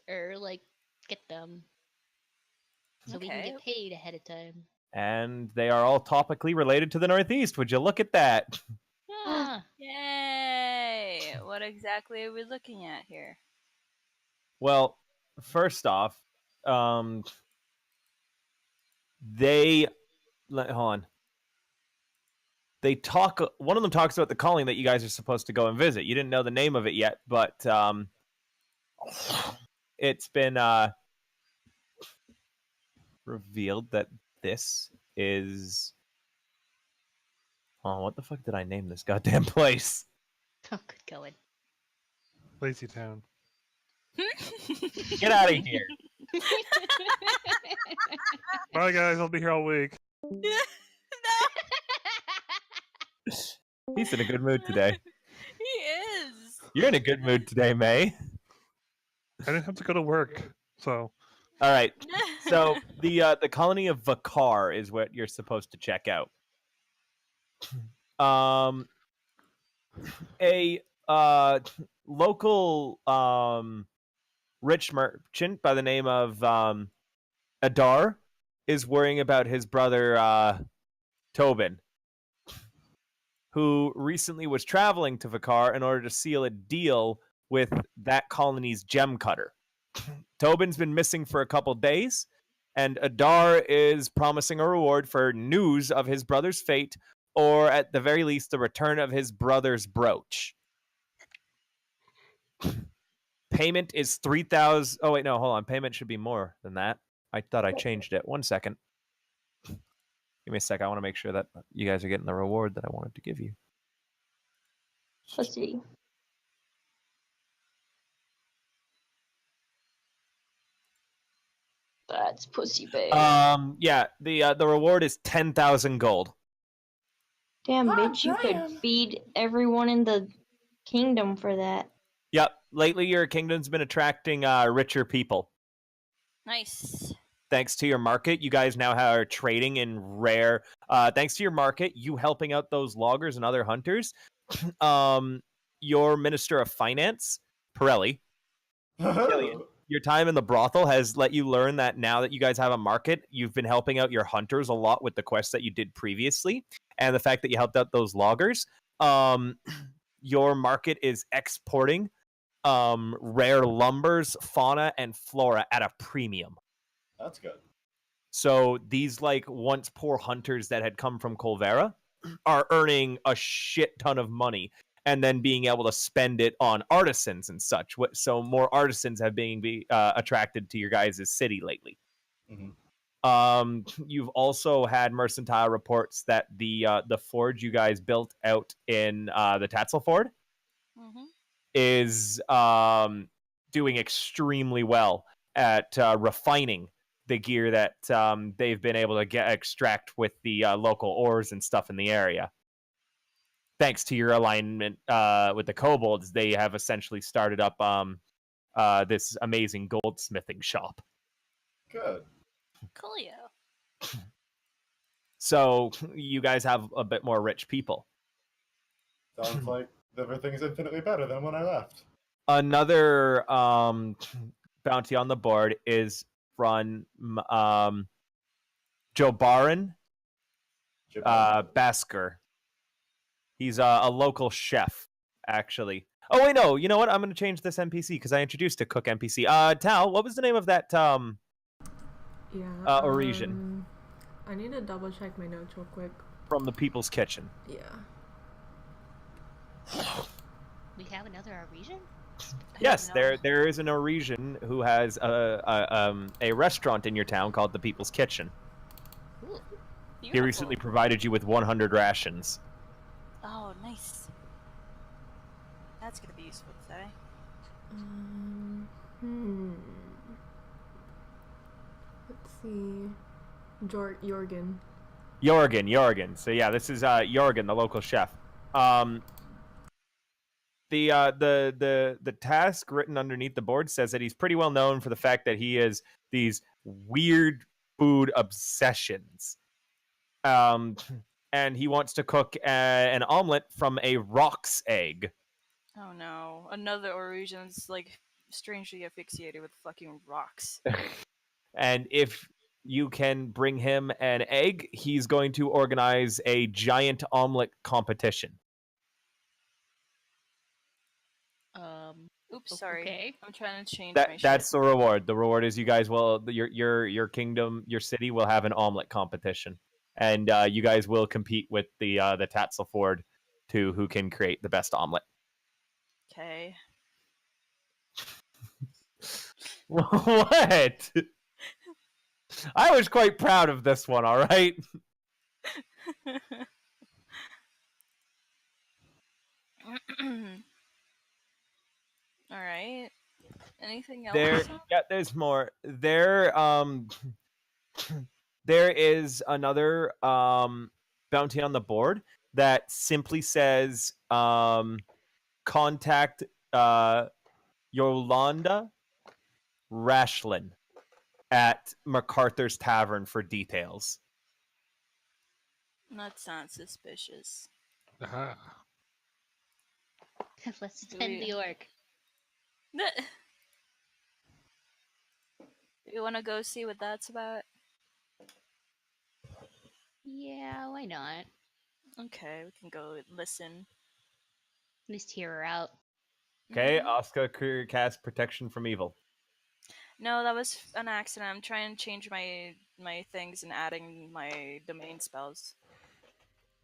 or like get them, so we can Okay. get paid ahead of time. And they are all topically related to the Northeast. Would you look at that? Ah, Yay! What exactly are we looking at here? Well, first off, they hold on. They talk. One of them talks about the calling that you guys are supposed to go and visit. You didn't know the name of it yet, but it's been revealed that this is. Oh, what the fuck did I name this goddamn place? oh, good going. Lazy Town. Get out of here! Bye, guys. I'll be here all week. He's in a good mood today. He is. You're in a good mood today, May. I didn't have to go to work, so. All right. So the colony of Vakar is what you're supposed to check out. A local rich merchant by the name of Adar is worrying about his brother Tobin, who recently was traveling to Vakar in order to seal a deal with that colony's gem cutter. Tobin's been missing for a couple days, and Adar is promising a reward for news of his brother's fate, or at the very least, the return of his brother's brooch. Payment is 3,000. Oh, wait, no, hold on. Payment should be more than that. I thought I changed it. 1 second. Give me a sec. I want to make sure that you guys are getting the reward that I wanted to give you. Let's see. That's pussy babe. Yeah, the reward is 10,000 gold. Damn, God bitch, you damn. could feed everyone in the kingdom for that. Yep. Lately, your kingdom's been attracting richer people. Nice. Thanks to your market, you guys now are trading in rare. Thanks to your market, you helping out those loggers and other hunters. Your Minister of Finance, Pirelli, Killian, your time in the brothel has let you learn that now that you guys have a market, you've been helping out your hunters a lot with the quests that you did previously, and the fact that you helped out those loggers. Your market is exporting rare lumbers, fauna, and flora at a premium. That's good. So these like once poor hunters that had come from Colvera are earning a shit ton of money and then being able to spend it on artisans and such. So more artisans have been attracted to your guys' city lately. Mm-hmm. You've also had mercantile reports that the forge you guys built out in the Tatzelford is doing extremely well at refining the gear that they've been able to extract with the local ores and stuff in the area. Thanks to your alignment with the kobolds, they have essentially started up this amazing goldsmithing shop. Good. Coolio. So you guys have a bit more rich people. Sounds like everything's infinitely better than when I left. Another bounty on the board is from Jobaran Basker. He's a local chef, actually. Oh, wait, no. You know what? I'm going to change this NPC because I introduced a cook NPC. Tal, what was the name of that Oresian? I need to double check my notes real quick. From the People's Kitchen. Yeah. We have another Arisian? Yes, there is an Oresian who has a restaurant in your town called the People's Kitchen. Ooh. He recently provided you with 100 rations. Oh, nice. That's gonna be useful today. Let's see. Jorgen. Jorgen. So yeah, this is Jorgen, the local chef. The task written underneath the board says that he's pretty well known for the fact that he has these weird food obsessions. And he wants to cook an omelet from a roc's egg. Oh no, another Oresian's like strangely asphyxiated with fucking rocks. And if you can bring him an egg, he's going to organize a giant omelet competition. Oops, sorry. Okay. I'm trying to change my That's shit. the reward. The reward is you guys will your kingdom, your city will have an omelet competition, and you guys will compete with the Tatzel Ford to who can create the best omelet. Okay. What? I was quite proud of this one. All right. All right. Anything else? There's more. There is another bounty on the board that simply says contact Yolanda Rashlin at MacArthur's Tavern for details. That sounds suspicious. Aha. Let's Do send we- Leoric. You want to go see what that's about? Yeah, why not? Okay, we can go listen. At least hear her out. Okay, Mhm. Asuka cast protection from evil. No, that was an accident. I'm trying to change my things and adding my domain spells.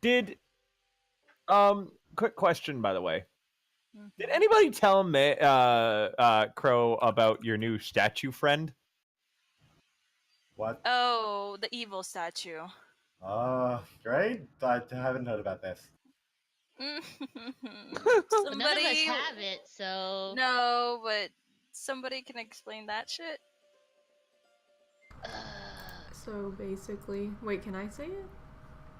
Did quick question by the way. Mhm. Did anybody tell Crow about your new statue friend? What? Oh, the evil statue. Great. I haven't heard about this. But none of us Somebody. have it, so. No, but somebody can explain that shit. So basically, wait, can I say it?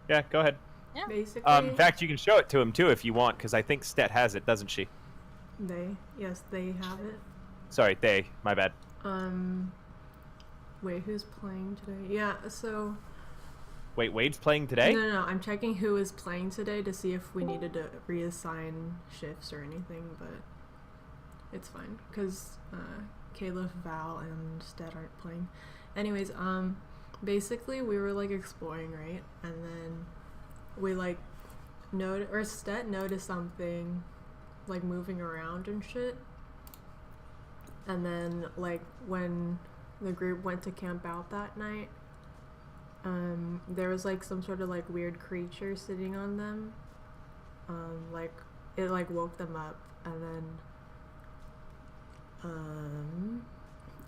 Yeah, go ahead. Yeah. Basically, In fact, you can show it to him too if you want, because I think Stet has it, doesn't she? yes, they have it. Sorry, they. My bad. Wait, who's playing today? Yeah, so Wait, Wade's playing today? no, I'm checking who is playing today to see if we needed to reassign shifts or anything, but it's fine because Caleb, Val, and Stet aren't playing. Anyways, basically we were like exploring, right? And then we like Stet noticed something like moving around and shit. And then like when the group went to camp out that night, there was like some sort of like weird creature sitting on them. Like it like woke them up,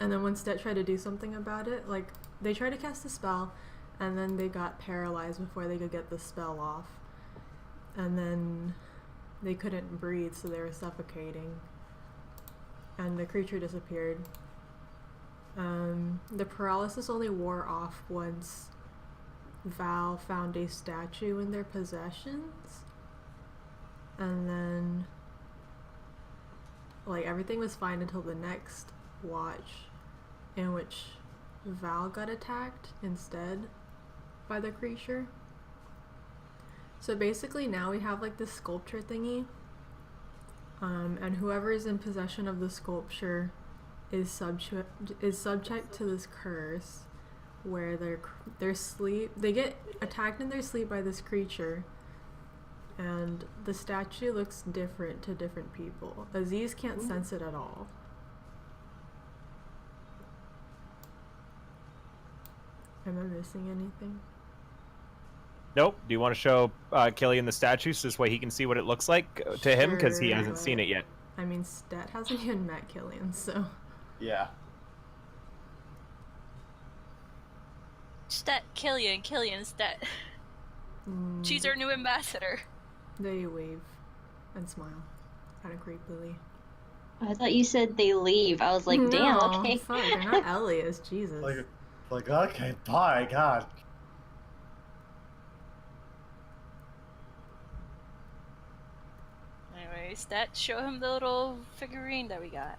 and then when Stet tried to do something about it, like they tried to cast a spell, and then they got paralyzed before they could get the spell off, and then they couldn't breathe, so they were suffocating, and the creature disappeared. The paralysis only wore off once Val found a statue in their possessions, and then like everything was fine until the next watch, in which Val got attacked instead by the creature. So basically now we have like this sculpture thingy, and whoever is in possession of the sculpture is subject to this curse where they get attacked in their sleep by this creature, and the statue looks different to different people. Aziz can't sense it at all. Am I missing anything? Nope. Do you want to show Killian the statue so this way he can see what it looks like to him? Because he Sure, hasn't seen but- it yet. I mean, Stet hasn't even met Killian, so Yeah. Stet, Killian, Stet. She's our new ambassador. they wave and smile, kind of creepily. I thought you said they leave. I was like, damn, No, okay. fuck, they're not Elias, Jesus. Like okay, bye, God. Anyway, Stet, show him the little figurine that we got.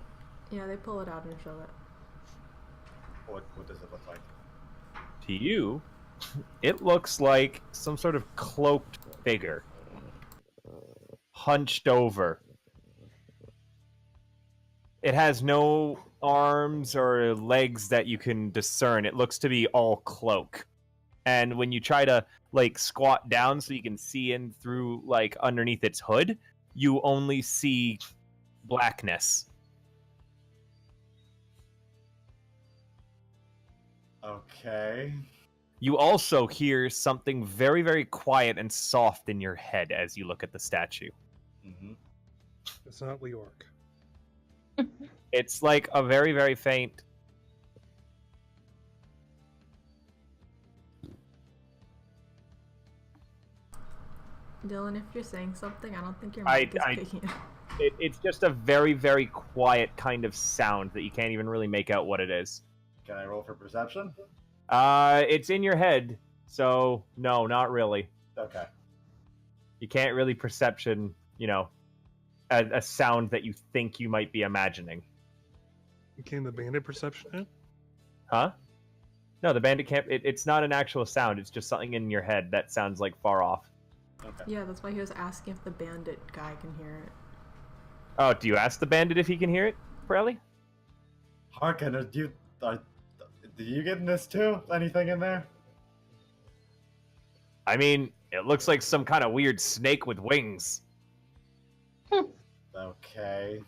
Yeah, they pull it out and show it. What does it look like? To you, it looks like some sort of cloaked figure. Hunched over. It has no arms or legs that you can discern. It looks to be all cloak. And when you try to like squat down so you can see in through like underneath its hood, you only see blackness. Okay. You also hear something very, very quiet and soft in your head as you look at the statue. Mm-hmm. It's not Leoric. It's like a very, very faint. Dylan, if you're saying something, I don't think your I- mic is I- picking it. It's just a very, very quiet kind of sound that you can't even really make out what it is. Can I roll for perception? It's in your head, so no, not really. Okay. You can't really perception, a sound that you think you might be imagining. Can the bandit perception hit? Huh? No, the bandit can't. It's not an actual sound. It's just something in your head that sounds like far off. Okay. Yeah, that's why he was asking if the bandit guy can hear it. Oh, do you ask the bandit if he can hear it, Pirelli? Harkin, do you get in this too? Anything in there? I mean, it looks like some kind of weird snake with wings. Okay.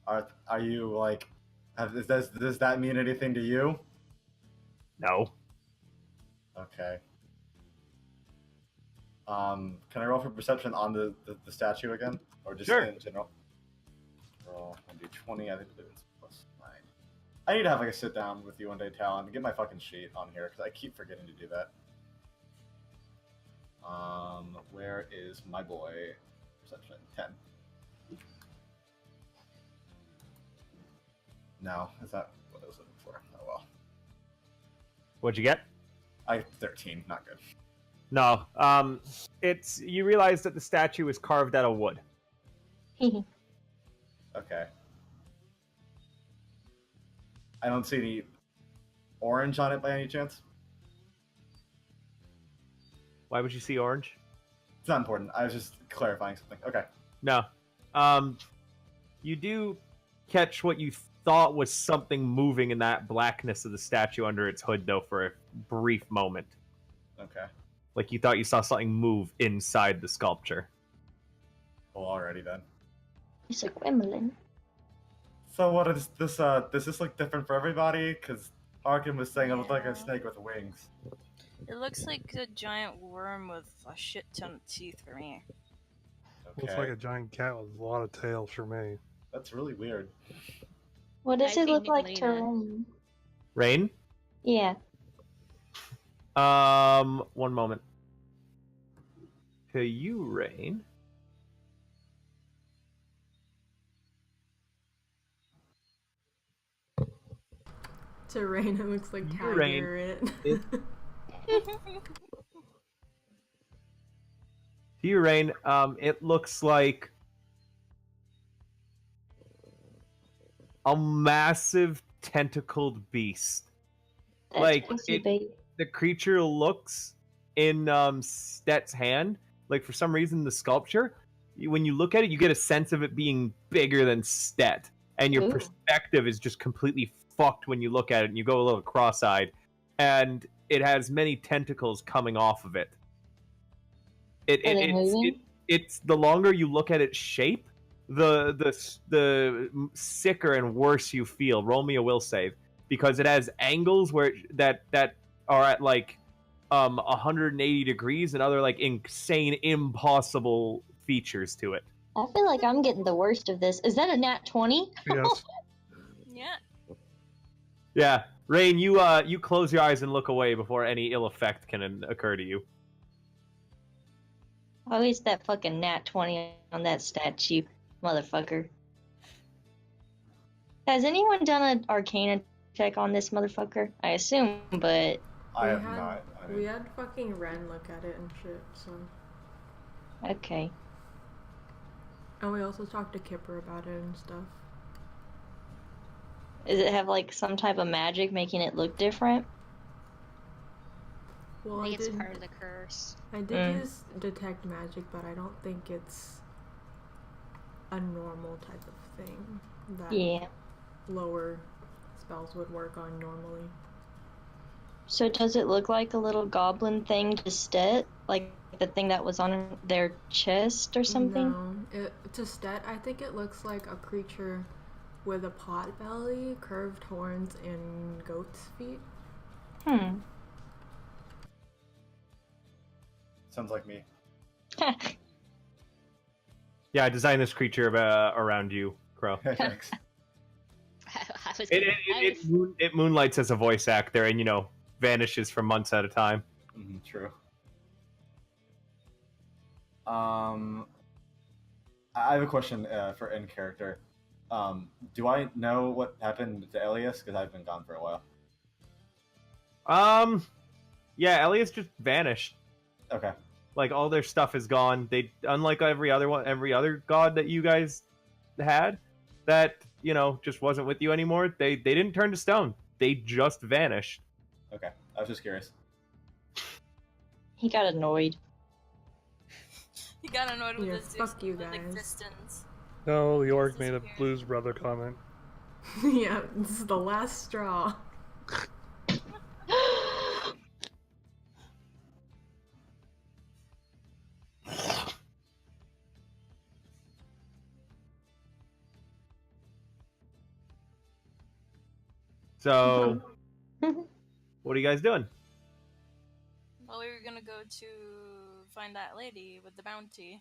Are you like? Does that mean anything to you? No. Okay. Can I roll for perception on the statue again, or just Sure. in general? Roll 1d20. I think it's +9. I need to have like a sit down with you one day, Talon, and get my fucking sheet on here because I keep forgetting to do that. Where is my boy? Perception 10. No, is that what I was looking for? Oh well. What'd you get? 13. Not good. No. You realize that the statue is carved out of wood. Okay. I don't see any orange on it by any chance. Why would you see orange? It's not important. I was just clarifying something. Okay. No. You do catch what you thought was something moving in that blackness of the statue under its hood, though, for a brief moment. Okay. Like you thought you saw something move inside the sculpture. Well, already then. It's a gremlin. So what is this? Does this look different for everybody? Because Harkin was saying it looked like a Yeah. snake with wings. It looks like a giant worm with a shit ton of teeth for me. Okay. Looks like a giant cat with a lot of tails for me. That's really weird. What does I it look think like to Lena- Rain? Rain? Yeah. One moment. To you, Rain. To Rain, it looks like You, Rain, Tiger. it- To you, Rain, it looks like a massive tentacled beast. That's Like, pussy it- bait. The creature looks in Stet's hand, like for some reason the sculpture, when you look at it, you get a sense of it being bigger than Stet, and your Ooh. perspective is just completely fucked when you look at it, and you go a little cross-eyed, and it has many tentacles coming off of it. Are they moving? It's the longer you look at its shape, the sicker and worse you feel. Roll me a will save, because it has angles where that are at like 180 degrees and other like insane, impossible features to it. I feel like I'm getting the worst of this. Is that a nat 20? Yes. Yeah. Yeah, Rain, you close your eyes and look away before any ill effect can occur to you. Always that fucking nat 20 on that statue, motherfucker. Has anyone done an arcana check on this motherfucker? I assume, but I We have had- not. I mean, We had fucking Ren look at it and shit, so. okay. And we also talked to Kipper about it and stuff. Does it have like some type of magic making it look different? Well, I I think it's did, part of the curse. I did Mm. use detect magic, but I don't think it's a normal type of thing. That Yeah. lower spells would work on normally. So does it look like a little goblin thing to Stet? Like the thing that was on their chest or something? No, to Stet, I think it looks like a creature with a pot belly, curved horns, and goat's feet. Sounds like me. Yeah, I designed this creature around you, Crow. Thanks. I was It moonlights as a voice actor and, vanishes for months at a time. True. I have a question for in character. Do I know what happened to Elias? Because I've been gone for a while. Yeah, Elias just vanished. Okay. Like, all their stuff is gone. They, unlike every other god that you guys had, that, just wasn't with you anymore, they didn't turn to stone. They just vanished. Okay. I was just curious. He got annoyed. He got annoyed with Yeah, his fuck you with guys. existence. No, Leoric made a Blues Brother comment. Yeah, this is the last straw. So, what are you guys doing? Well, we were gonna go to find that lady with the bounty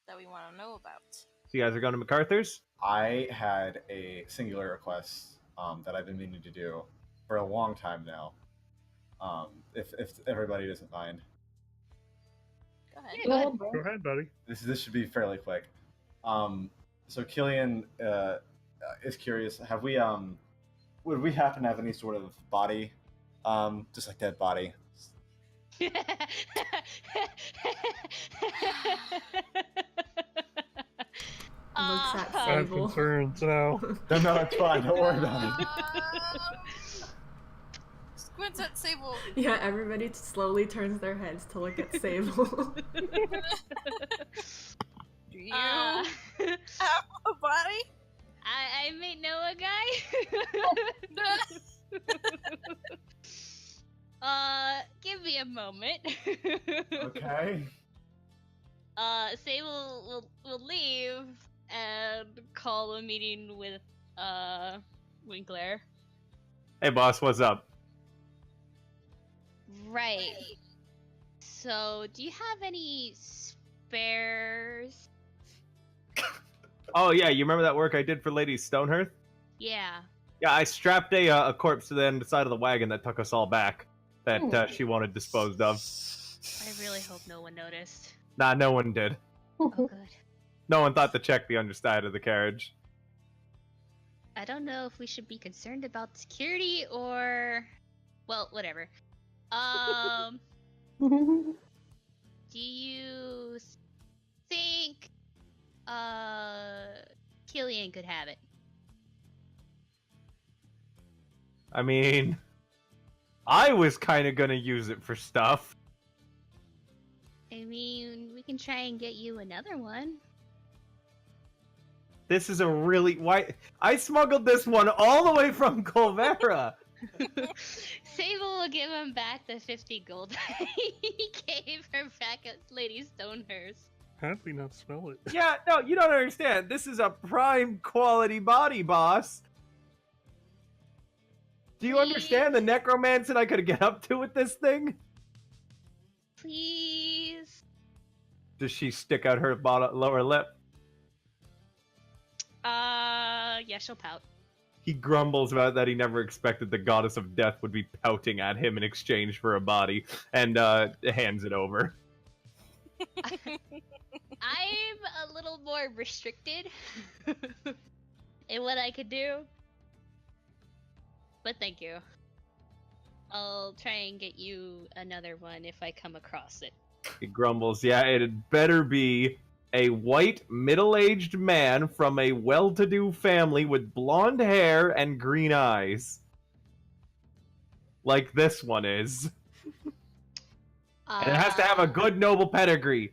that we want to know about. So you guys are going to MacArthur's? I had a singular request that I've been meaning to do for a long time now. If everybody doesn't mind, Go ahead. Go ahead, bro. Go ahead, buddy. this should be fairly quick. So Killian is curious. Have we would we happen to have any sort of body, just like dead body? Looks at I have Sable. concerns now. No, it's fine. Don't worry about it. Squints at Sable. Yeah, everybody slowly turns their heads to look at Sable. Do you Uh, have a body? I may know a guy. Give me a moment. Okay. Sable will leave and call a meeting with Winkler. Hey, boss, what's up? Right. So, do you have any spares? Oh, yeah, you remember that work I did for Lady Stonehearth? Yeah. Yeah, I strapped a corpse to the end side of the wagon that took us all back, that she wanted disposed of. I really hope no one noticed. Nah, no one did. Oh, good. No one thought to check the underside of the carriage. I don't know if we should be concerned about security or... Well, whatever. Do you think Killian could have it? I mean, I was kind of gonna use it for stuff. I mean, we can try and get you another one. This is a really... Why? I smuggled this one all the way from Colvera! Sable will give him back the 50 gold he gave her back at Lady Stonehurst. How did we not smell it? Yeah, no, you don't understand. This is a prime quality body, boss. Do you understand the necromancy I could get up to with this thing? Please. Does she stick out her lower lip? Yeah, she'll pout. He grumbles about that he never expected the goddess of death would be pouting at him in exchange for a body, and hands it over. I'm a little more restricted in what I could do. But thank you. I'll try and get you another one if I come across it. He grumbles, yeah, it'd better be a white, middle-aged man from a well-to-do family with blonde hair and green eyes. Like this one is. And it has to have a good, noble pedigree.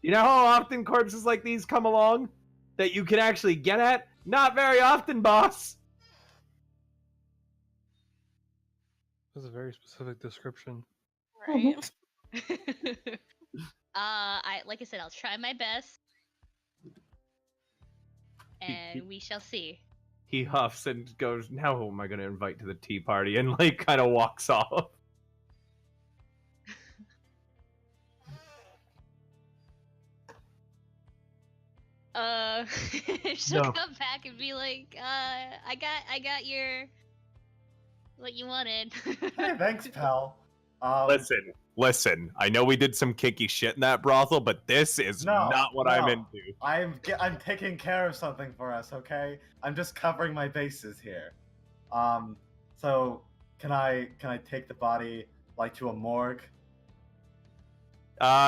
You know how often corpses like these come along? That you can actually get at? Not very often, boss. That's a very specific description. Right? Like I said, I'll try my best, and we shall see. He huffs and goes, now who am I going to invite to the tea party? And, like, kind of walks off. She'll No. come back and be like, I got your what you wanted. Hey, thanks, pal. Listen. I know we did some kinky shit in that brothel, but this is not what I'm into. I'm taking care of something for us, okay? I'm just covering my bases here. So can I take the body like to a morgue?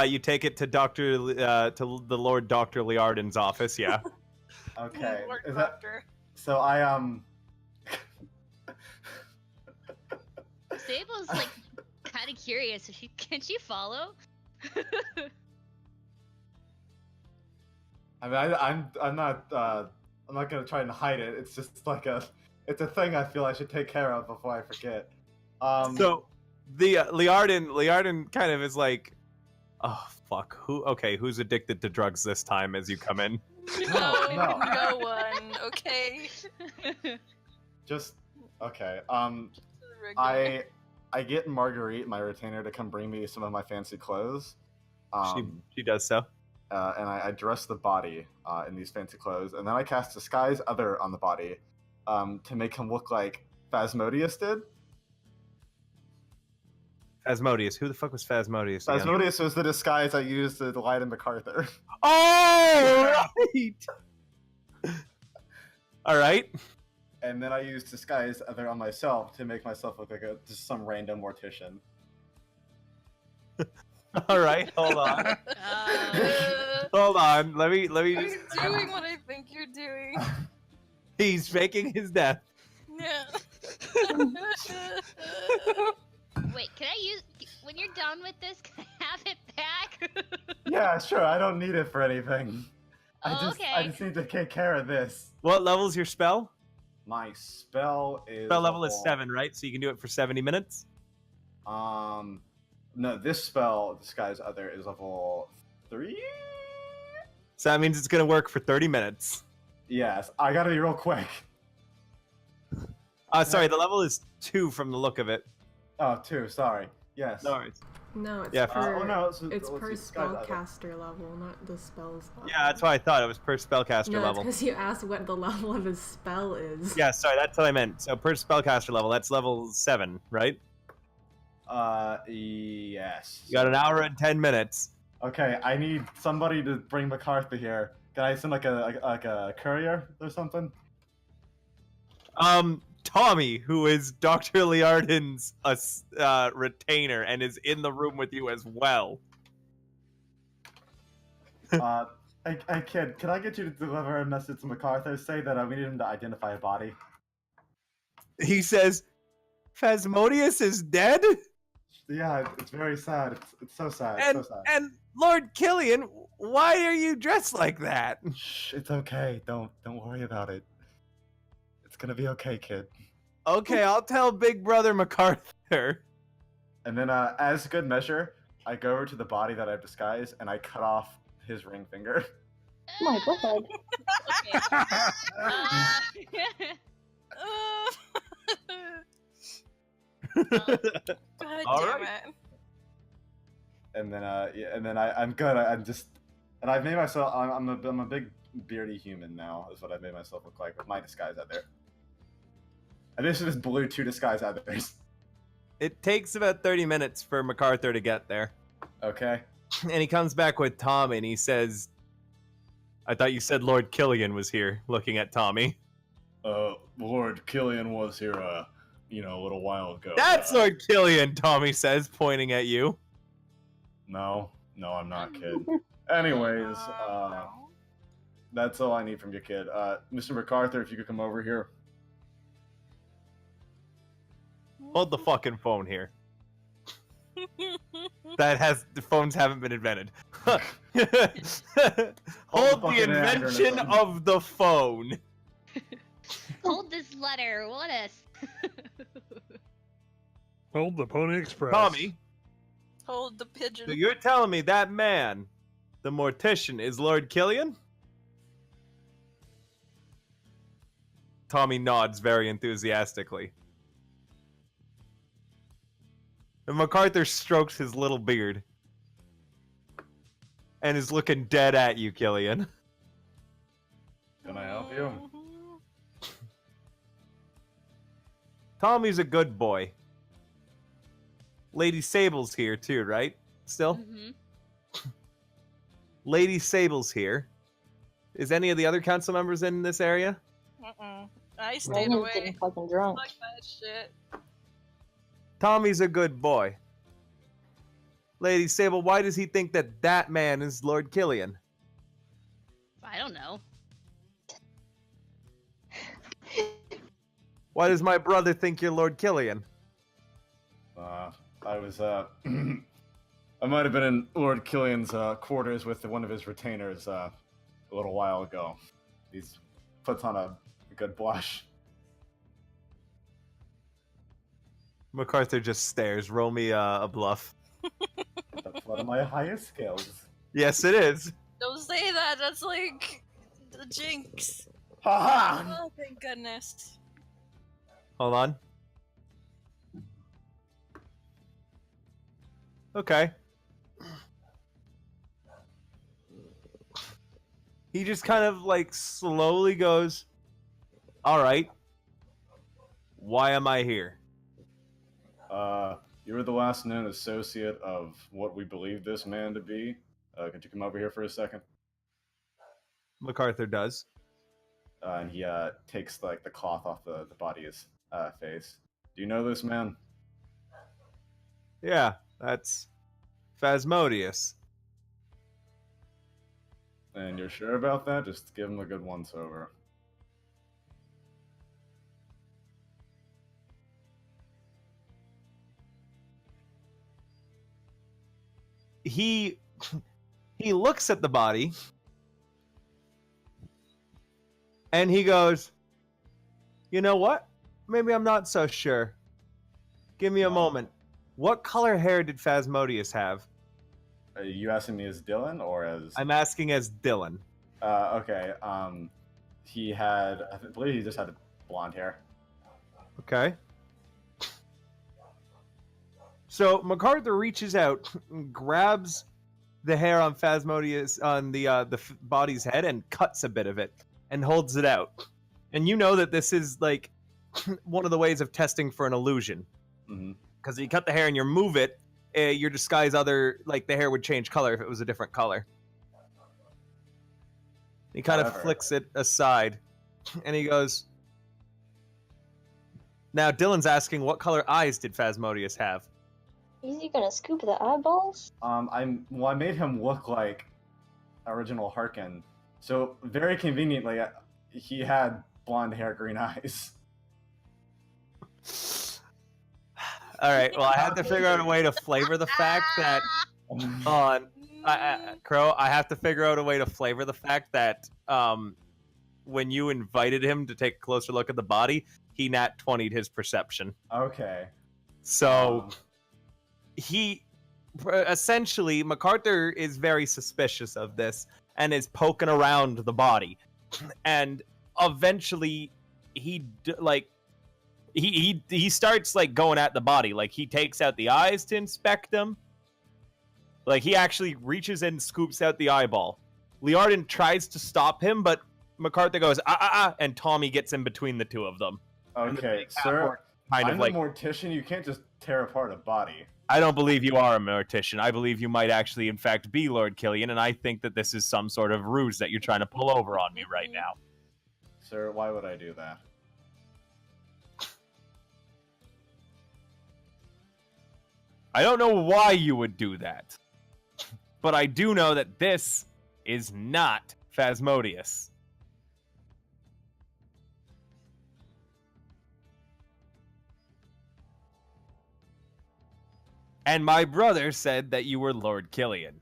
You take it to to the Lord Dr. Liardon's office, yeah. Okay. Lord Is that, Doctor. so Sable's like kind of curious. Can she follow? I mean, I'm not gonna try and hide it. It's just like it's a thing I feel I should take care of before I forget. So the Liardon kind of is like, oh fuck, who's addicted to drugs this time as you come in? No one. Okay. just okay. Regular. I get Marguerite, my retainer, to come bring me some of my fancy clothes. She does so. And I dress the body in these fancy clothes, and then I cast Disguise Other on the body to make him look like Phasmodius did. Phasmodius. Who the fuck was Phasmodius again? Phasmodius was the disguise I used to lie to MacArthur. Oh, right! Alright. And then I used Disguise Other on myself to make myself look like just some random mortician. Alright, hold on. Hold on. Let me Are just... you doing what I think you're doing? He's faking his death. Yeah. Wait, can I use when you're done with this? Can I have it back? Yeah, sure. I don't need it for anything. I Okay. just need to take care of this. What level's your spell? My spell is Spell level is 7, right? So you can do it for 70 minutes? No, this spell, Disguise Other, is level 3? So that means it's going to work for 30 minutes. Yes, I gotta be real quick. Sorry, the level is 2 from the look of it. Oh, 2, sorry. Yes. No worries. No, it's Yeah. per, Oh, no, it's let's per see, Disguise Other. spellcaster level, not the spell's level. Yeah, that's what I thought. It was per spellcaster No, level. because you asked what the level of his spell is. Yeah, sorry, that's what I meant. So per spellcaster level, that's level 7, right? Yes. You got an hour and 10 minutes. Okay, I need somebody to bring MacArthur here. Can I send like a courier or something? Tommy, who is Dr. Liardon's retainer and is in the room with you as well. Hey kid, can I get you to deliver a message to MacArthur? Say that we need him to identify a body. He says, Phasmodius is dead? Yeah, it's very sad. It's so sad. And, so sad. and Lord Killian, why are you dressed like that? Shh, it's okay. Don't worry about it. It's gonna be okay, kid. Okay, I'll tell Big Brother MacArthur. And then, as good measure, I go over to the body that I've disguised and I cut off his ring finger. Oh my god. God All damn right. it. And then, I'm good. And I've made myself. I'm a big beardy human now. Is what I've made myself look like with my disguise out there. And this is just blue 2 disguise others. It takes about 30 minutes for MacArthur to get there. Okay. And he comes back with Tommy and he says, I thought you said Lord Killian was here, looking at Tommy. Lord Killian was here, a little while ago. That's Lord Killian, Tommy says, pointing at you. No, I'm not, kid. Anyways, No. that's all I need from you, kid. Mr. MacArthur, if you could come over here. Hold the fucking phone here. The phones haven't been invented. Hold the fucking invention anachronism. of the phone. letter. What a. Hold the Pony Express. Tommy, Hold the pigeon. so you're telling me that man, the mortician, is Lord Killian? Tommy nods very enthusiastically. And MacArthur strokes his little beard. And is looking dead at you, Killian. Can I help you? Tommy's a good boy. Lady Sable's here too, right? Still? Mm-hmm. Lady Sable's here. Is any of the other council members in this area? I stayed Ryan's away. getting fucking drunk. Fuck that shit. Tommy's a good boy. Lady Sable, why does he think that that man is Lord Killian? I don't know. Why does my brother think you're Lord Killian? I was, I might have been in Lord Killian's quarters with one of his retainers a little while ago. He's puts on a good blush. MacArthur just stares. Roll me a bluff. That's one of my highest skills. Yes, it is. Don't say that. That's like the jinx. Haha! Oh, thank goodness. Hold on. Okay. He just kind of like slowly goes, all right. Why am I here? You were the last known associate of what we believe this man to be. Could you come over here for a second? MacArthur does. And he takes like the cloth off the body's face. Do you know this man? Yeah, that's Phasmodius. And you're sure about that? Just give him a good once-over. He looks at the body and he goes, you know what? Maybe I'm not so sure. Give me a moment. What color hair did Phasmodius have? Are you asking me as Dylan or as... I'm asking as Dylan. Okay, he had... I believe he just had blonde hair. Okay. So MacArthur reaches out, and grabs the hair on Phasmodius on the body's head and cuts a bit of it and holds it out. And you know that this is like one of the ways of testing for an illusion. Because you cut the hair and you remove it, your disguise the hair would change color if it was a different color. He kind of flicks it aside, and he goes, now Dylan's asking, what color eyes did Phasmodius have? Is he gonna scoop the eyeballs? I made him look like original Harkin. So very conveniently, he had blonde hair, green eyes. All right. Well, I have to figure out a way to flavor the fact that Crow. I have to figure out a way to flavor the fact that when you invited him to take a closer look at the body, he nat 20'd his perception. Okay. So he essentially MacArthur is very suspicious of this and is poking around the body, and eventually he starts like going at the body. Like he takes out the eyes to inspect them. Like he actually reaches in and scoops out the eyeball. Leoric tries to stop him, but MacArthur goes and Tommy gets in between the two of them. Okay, sir. I'm a mortician. You can't just tear apart a body. I don't believe you are a mortician. I believe you might actually, in fact, be Lord Killian, and I think that this is some sort of ruse that you're trying to pull over on me right now. Sir, why would I do that? I don't know why you would do that, but I do know that this is not Phasmodius. And my brother said that you were Lord Killian.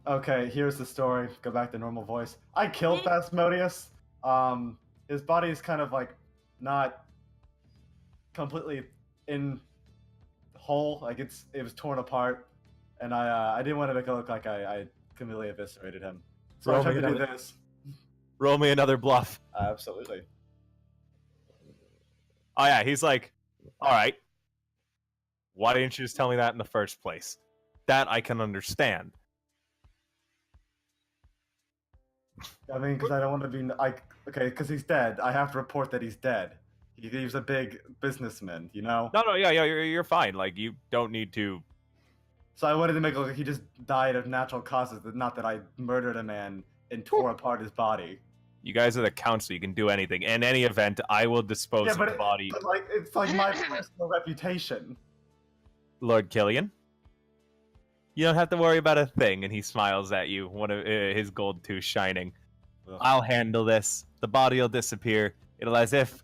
Okay, here's the story. Go back to normal voice. I killed Phasmodius. His body is kind of like not completely in whole, like it was torn apart, and I didn't want to make it look like I completely eviscerated him. So I tried to do this. Roll me another bluff. Absolutely. Oh yeah, he's like, all right. Why didn't you just tell me that in the first place? That I can understand. I mean, because I don't want to be like, okay, because he's dead. I have to report that he's dead. He was a big businessman, you know. No, yeah, you're fine. Like you don't need to. So I wanted to make it look like he just died of natural causes, not that I murdered a man and tore apart his body. You guys are the council. You can do anything. In any event, I will dispose of the body. But like, it's like my personal reputation. Lord Killian, you don't have to worry about a thing. And he smiles at you, one of his gold tooth shining. Ugh. I'll handle this. The body will disappear. It'll as if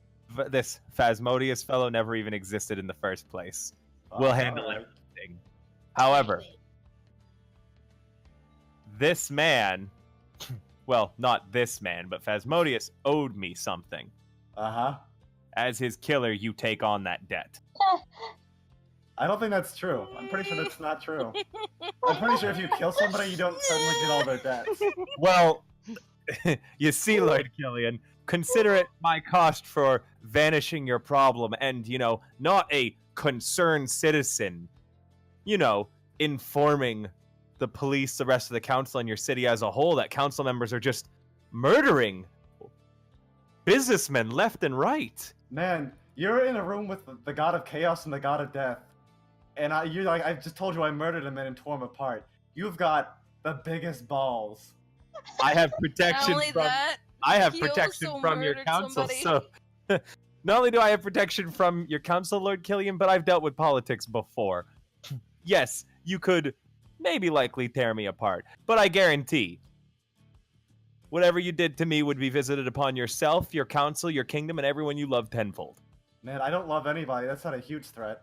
this Phasmodius fellow never even existed in the first place. We'll handle Alright. everything. However, this man, well, not this man, but Phasmodius owed me something. Uh-huh. As his killer, you take on that debt. I don't think that's true. I'm pretty sure that's not true. I'm pretty sure if you kill somebody, you don't suddenly get all their debts. Well, you see, Lord Killian, consider it my cost for vanishing your problem and, not a concerned citizen, informing the police, the rest of the council, and your city as a whole that council members are just murdering businessmen left and right. Man, you're in a room with the god of chaos and the god of death. And I just told you I murdered a man and tore him apart. You've got the biggest balls. I have protection Not only from that, I have he protection also from your murdered council, somebody. so not only do I have protection from your council, Lord Killian, but I've dealt with politics before. Yes, you could maybe likely tear me apart, but I guarantee whatever you did to me would be visited upon yourself, your council, your kingdom, and everyone you love tenfold. Man, I don't love anybody. That's not a huge threat.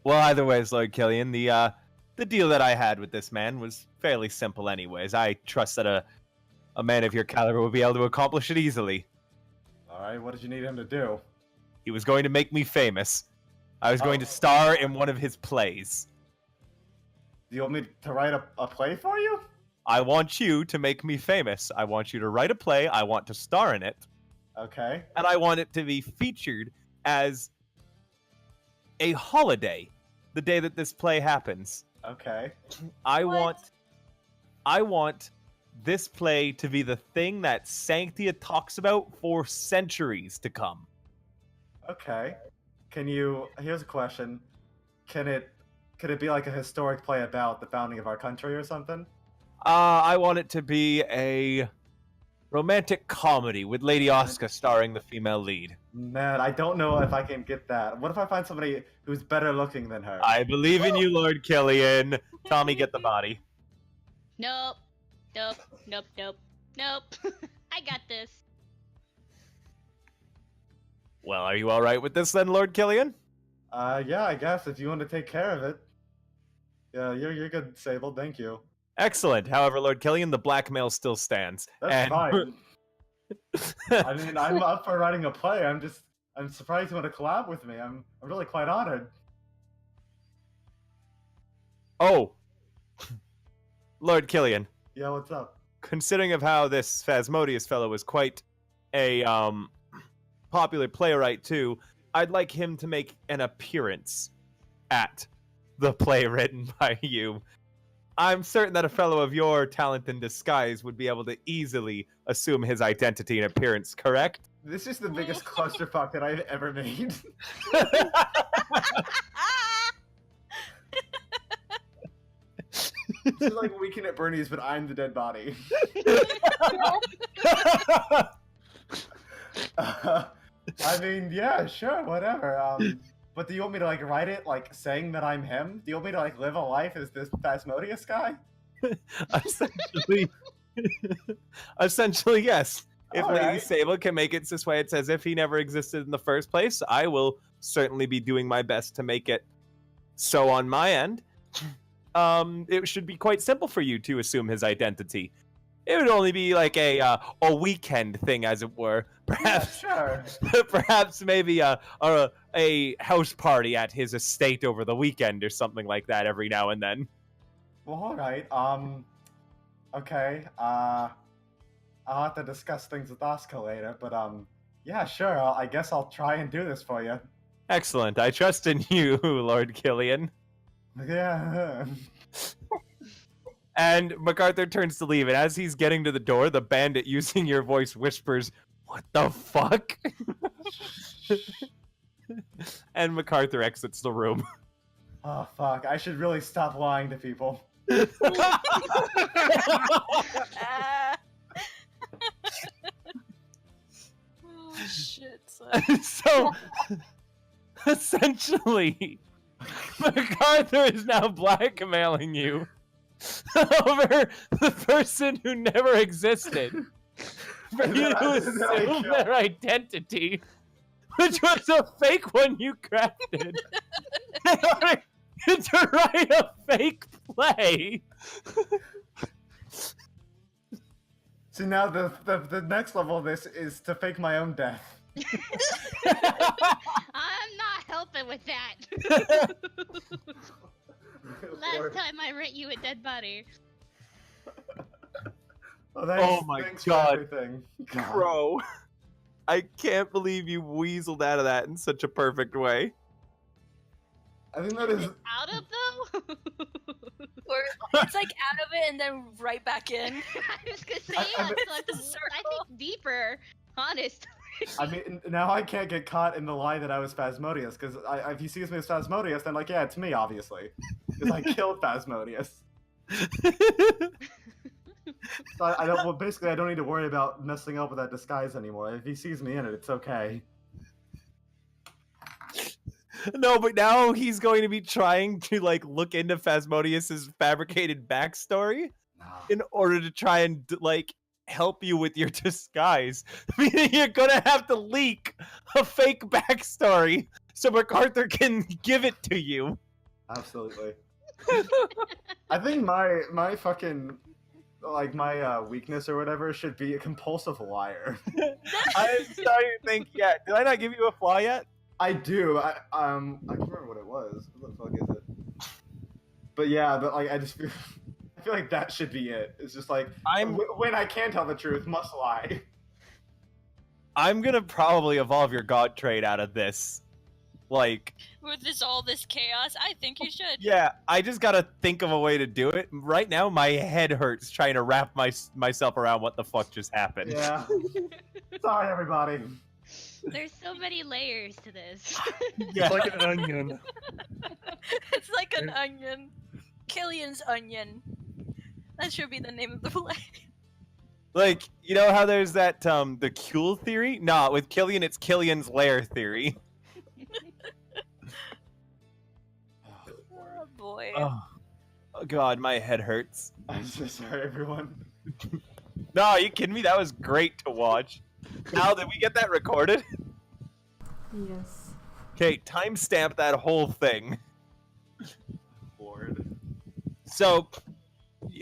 Well, either ways, Lord Killian, the deal that I had with this man was fairly simple anyways. I trust that a man of your caliber would be able to accomplish it easily. Alright, what did you need him to do? He was going to make me famous. I was going to star in one of his plays. Do you want me to write a play for you? I want you to make me famous. I want you to write a play. I want to star in it. Okay. And I want it to be featured as a holiday the day that this play happens. Okay. I want this play to be the thing that Sanctia talks about for centuries to come. Okay. Here's a question. Could it be like a historic play about the founding of our country or something? I want it to be a romantic comedy with Lady Asuka starring the female lead. Man, I don't know if I can get that. What if I find somebody who's better looking than her? I believe in you, Lord Killian. Tommy, get the body. Nope. I got this. Well, are you all right with this then, Lord Killian? Yeah, I guess if you want to take care of it. Yeah, you're good, Sable. Thank you. Excellent. However, Lord Killian, the blackmail still stands. That's fine. I mean, I'm up for writing a play. I'm surprised you want to collab with me. I'm really quite honored. Oh, Lord Killian. Yeah, what's up? Considering of how this Phasmodius fellow was quite a popular playwright too, I'd like him to make an appearance at the play written by you. I'm certain that a fellow of your talent in disguise would be able to easily assume his identity and appearance, correct? This is the biggest clusterfuck that I've ever made. This is like Weekend at Bernie's, but I'm the dead body. I mean, yeah, sure, whatever. But do you want me to like write it like saying that I'm him? Do you want me to like live a life as this Phasmodius guy? Essentially, yes. If All Lady right. Sable can make it this way, it's as if he never existed in the first place. I will certainly be doing my best to make it so on my end. it should be quite simple for you to assume his identity. It would only be like a weekend thing, as it were. Perhaps, Yeah, sure. perhaps maybe a house party at his estate over the weekend or something like that every now and then. Well, all right. Okay. I'll have to discuss things with Asuka later, but yeah, sure. I guess I'll try and do this for you. Excellent. I trust in you, Lord Killian. Yeah. And MacArthur turns to leave, and as he's getting to the door, the bandit, using your voice, whispers, "What the fuck?" And MacArthur exits the room. Oh fuck! I should really stop lying to people. Ah. Oh shit, son. So, essentially, MacArthur is now blackmailing you over the person who never existed for you to assume their identity, which was a fake one you crafted in order to write a fake play. See, now the next level of this is to fake my own death. I'm not helping with that. Last time I rent you a dead body. Well, thanks, Oh my thanks God. For everything. God. Bro, I can't believe you weaseled out of that in such a perfect way. I think that is. Out of though? Or it's like out of it and then right back in. I was gonna say, I yeah, mean- so I think deeper, honest. I mean, now I can't get caught in the lie that I was Phasmodius, because if he sees me as Phasmodius, then like, yeah, it's me, obviously, because I killed Phasmodius. So I don't. Well, basically, I don't need to worry about messing up with that disguise anymore. If he sees me in it, it's okay. No, but now he's going to be trying to like look into Phasmodius's fabricated backstory in order to try and like help you with your disguise. Meaning you're gonna have to leak a fake backstory so MacArthur can give it to you. Absolutely. I think my fucking like my weakness or whatever should be a compulsive liar. I'm starting to think, yeah. Did I not give you a flaw yet? I do. I can't remember what it was. What the fuck is it? But yeah, but like I feel like that should be it. It's just like when I can tell the truth, must lie. I'm gonna probably evolve your god trait out of this. Like, With all this chaos, I think you should. yeah, I just gotta think of a way to do it. Right now, my head hurts trying to wrap myself around what the fuck just happened. Yeah. Sorry, everybody. There's so many layers to this. It's like an onion. It's like an onion. Killian's onion. That should be the name of the play. Like, you know how there's that the Kuhl theory? Nah, with Killian, it's Killian's lair theory. Oh boy. Oh god, my head hurts. I'm so sorry, everyone. No, are you kidding me? That was great to watch. Al, did we get that recorded? Yes. Okay, timestamp that whole thing. Lord. So,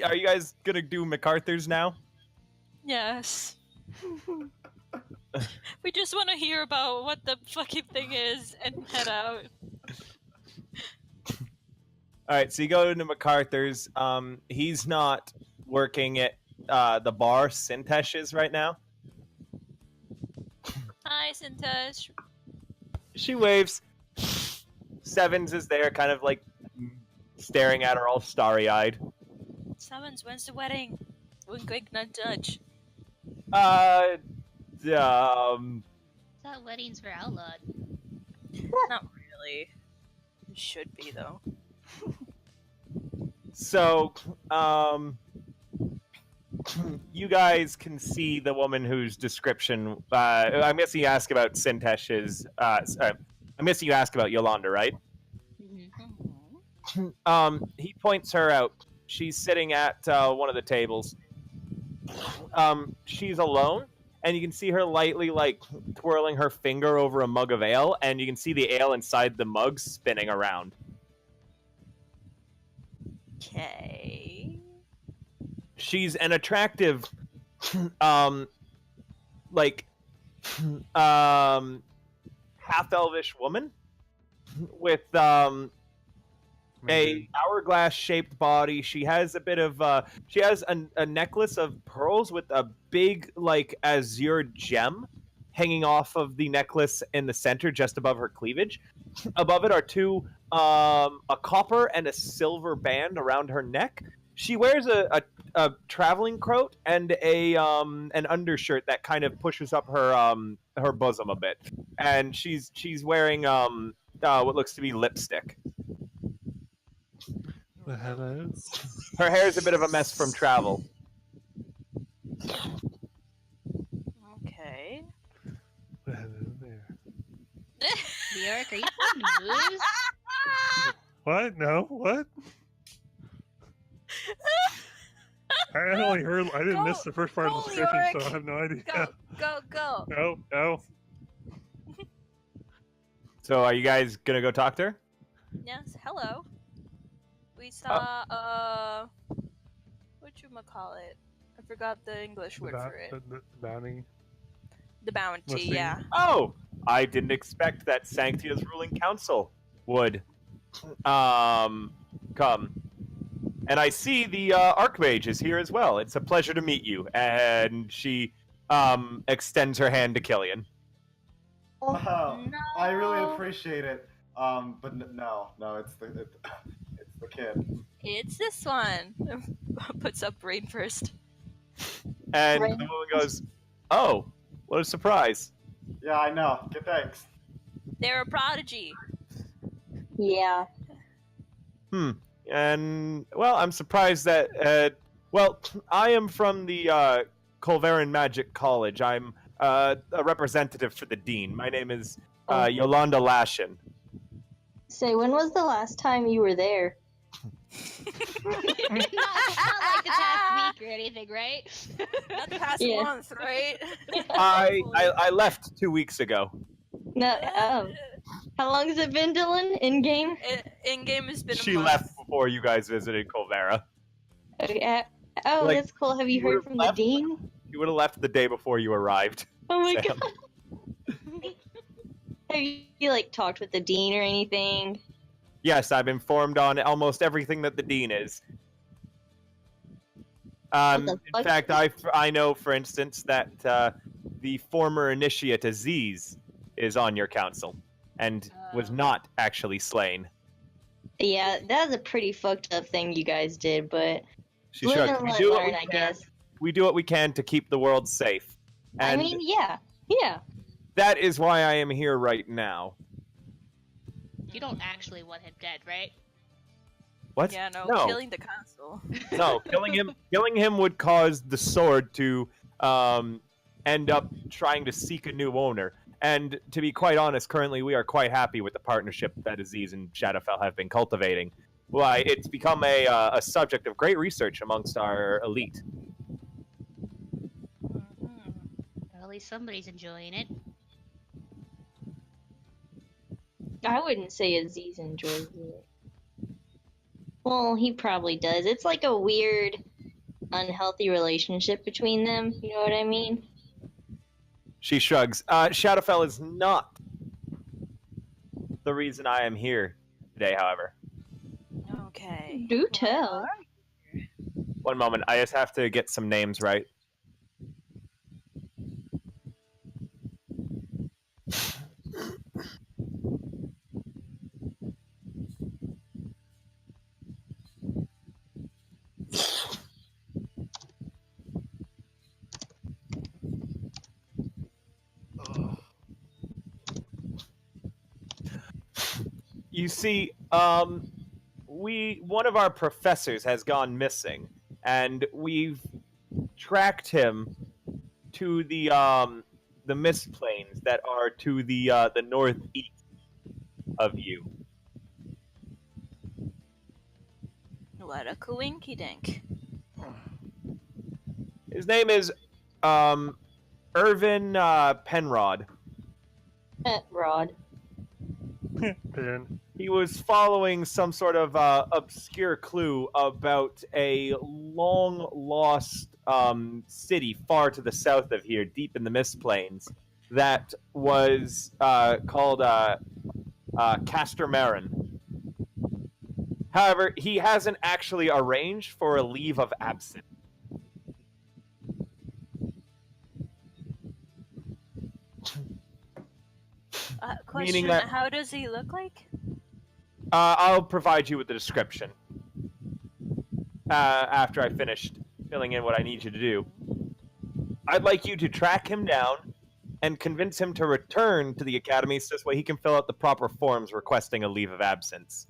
are you guys gonna do MacArthur's now? Yes. We just want to hear about what the fucking thing is and head out. Alright, so you go into MacArthur's. He's not working at the bar Sintesh is right now. Hi, Sintesh. She waves. Sevens is there, kind of like staring at her all starry-eyed. Summons, when's the wedding? Wink, wink, not judge. Um, Thought weddings were outlawed. Not really. It should be though. so, you guys can see the woman whose description, I'm guessing you ask about Sintesh's, I'm guessing you ask about Yolanda, right? He points her out. She's sitting at one of the tables. She's alone, and you can see her lightly, like, twirling her finger over a mug of ale, and you can see the ale inside the mug spinning around. Okay. She's an attractive, like, half elvish woman with a hourglass shaped body. She has a bit of she has a necklace of pearls with a big like azure gem hanging off of the necklace in the center just above her cleavage. Above it are two a copper and a silver band around her neck. She wears a traveling coat and a an undershirt that kind of pushes up her bosom a bit, and she's wearing what looks to be lipstick. Well, hello. Her hair is a bit of a mess from travel. Okay. Well, hello there. Leoric, are you playing moves? What? No. What? I only heard. I didn't miss the first part of the go, description, so I Leoric. have no idea. Go. No. No. So, are you guys gonna go talk to her? Yes, hello. We saw, whatchamacallit? I forgot the English word for it. The bounty. The bounty, Listing. yeah. Oh, I didn't expect that Sanctia's ruling council would come. And I see the Archmage is here as well. It's a pleasure to meet you. And she extends her hand to Killian. Wow, No. I really appreciate it. But no, it's the kid. It's this one. Puts up Rain first. And Right. the woman goes, "Oh, what a surprise." Yeah, I know. Good thanks. They're a prodigy. Yeah. And, well, I'm surprised that, well, I am from the Colveran Magic College. I'm a representative for the dean. My name is Yolanda Lashin. Say, when was the last time you were there? not like the past week or anything, right? Not the past Yeah. month, right? I left 2 weeks ago. No. How long has it been, Dylan? In game? In-game has been a She month. left before you guys visited Colvera. Okay. Oh, Like, that's cool. Have you you heard would've from left? the dean? You would have left the day before you arrived. Oh my Sam. god. Have you like talked with the dean or anything? Yes, I'm informed on almost everything that the dean is. What the In fuck? fact, I know, for instance, that the former initiate Aziz is on your council and was not actually slain. Yeah, that was a pretty fucked up thing you guys did, but She live shrugged. and We let do what learn, we I can. guess. We do what we can to keep the world safe. I And mean, yeah. that is why I am here right now. You don't actually want him dead, right? What? Yeah, no, No. killing the council. No, killing him would cause the sword to end up trying to seek a new owner. And to be quite honest, currently we are quite happy with the partnership that Aziz and Shadowfell have been cultivating. Why, it's become a subject of great research amongst our elite. Well, at least somebody's enjoying it. I wouldn't say Aziz enjoys it. Well, he probably does. It's like a weird, unhealthy relationship between them. You know what I mean? She shrugs. Shadowfell is not the reason I am here today, however. Okay. Do tell. One moment, I just have to get some names right. You see, one of our professors has gone missing, and we've tracked him to the mist plains that are to the northeast of you. What a coinky dink. His name is Irvin Penrod. Rod. Pen. He was following some sort of obscure clue about a long lost city far to the south of here, deep in the Mist Plains, that was called Castor Marin. However, he hasn't actually arranged for a leave of absence. Question, that- how does he look like? I'll provide you with the description after I finished filling in what I need you to do. I'd like you to track him down and convince him to return to the academy so this way he can fill out the proper forms requesting a leave of absence.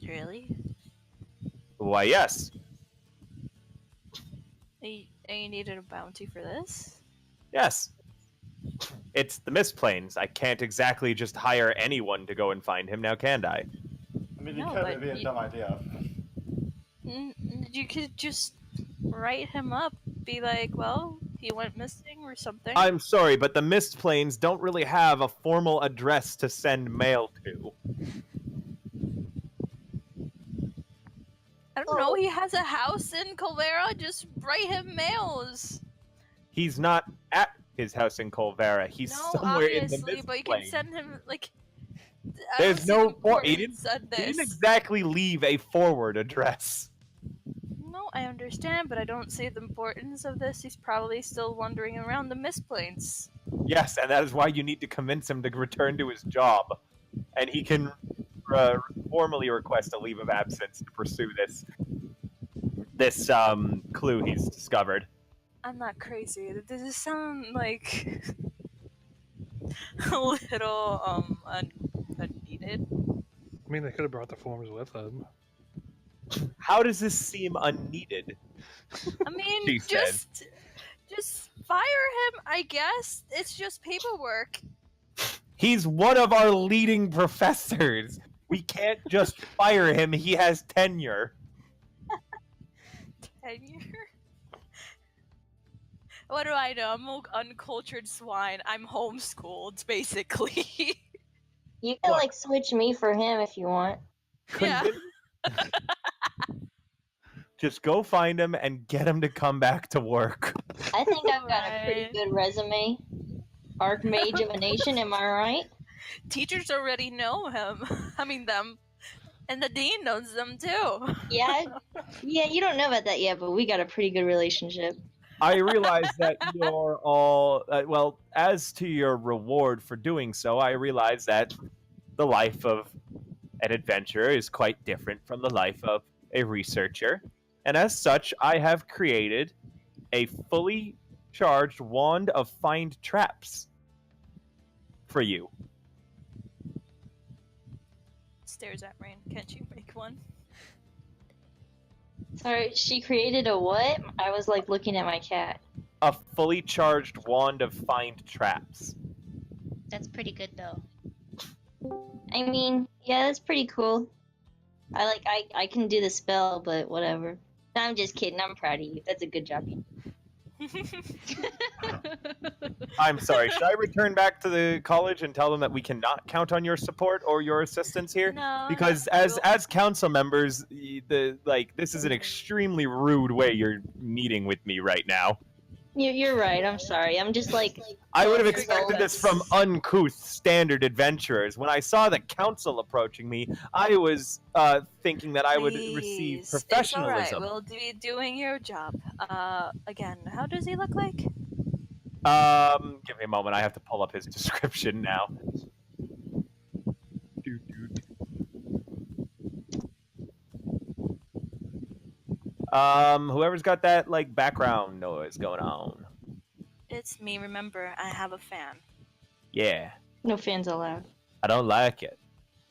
Really? Why, yes. And you needed a bounty for this? Yes. It's the Mist Plains. I can't exactly just hire anyone to go and find him now, can I? I mean, you No, could, but it'd be a dumb idea. You could just write him up. Be like, well, he went missing or something. I'm sorry, but the Mist Plains don't really have a formal address to send mail to. I don't know, he has a house in Colvera. Just write him mails. He's not at his house in Colvera. He's No, somewhere in the obviously, Mist but you Plains. can send him, like... I There's don't see no the point. He importance of didn't this. exactly leave a forward address. No, I understand, but I don't see the importance of this. He's probably still wandering around the Mist Plains. Yes, and that is why you need to convince him to return to his job. And he can formally request a leave of absence to pursue this clue he's discovered. I'm not crazy. Does this sound like a little unneeded? I mean, they could have brought the forms with them. How does this seem unneeded? I mean, She said. just fire him, I guess. It's just paperwork. He's one of our leading professors. We can't just fire him. He has tenure. Tenure? What do I know? I'm an uncultured swine. I'm homeschooled, basically. You can like switch me for him if you want. Yeah. Just go find him and get him to come back to work. I think I've got a pretty Right. good resume. Archmage of a nation, am I right? Teachers already know him. I mean, them. And the dean knows them, too. Yeah, you don't know about that yet, but we got a pretty good relationship. I realize that you're all well. As to your reward for doing so, I realize that the life of an adventurer is quite different from the life of a researcher, and as such, I have created a fully charged wand of find traps for you. Stares at Rain. Can't you make one? Sorry, she created a what? I was like looking at my cat. A fully charged wand of find traps. That's pretty good though. I mean, yeah, that's pretty cool. I can do the spell, but whatever. No, I'm just kidding. I'm proud of you. That's a good job. I'm sorry. Should I return back to the college and tell them that we cannot count on your support or your assistance here? No. Because as council members, this is an extremely rude way you're meeting with me right now. You're right. I'm sorry. I'm just like. I would have Your expected this goals. from uncouth standard adventurers. When I saw the council approaching me, I was thinking that I would receive Please, professionalism. It's alright. We'll be doing your job. Again, how does he look like? Give me a moment. I have to pull up his description now. Whoever's got that background noise going on. It's me. Remember, I have a fan. Yeah, No fans allowed. I don't like it.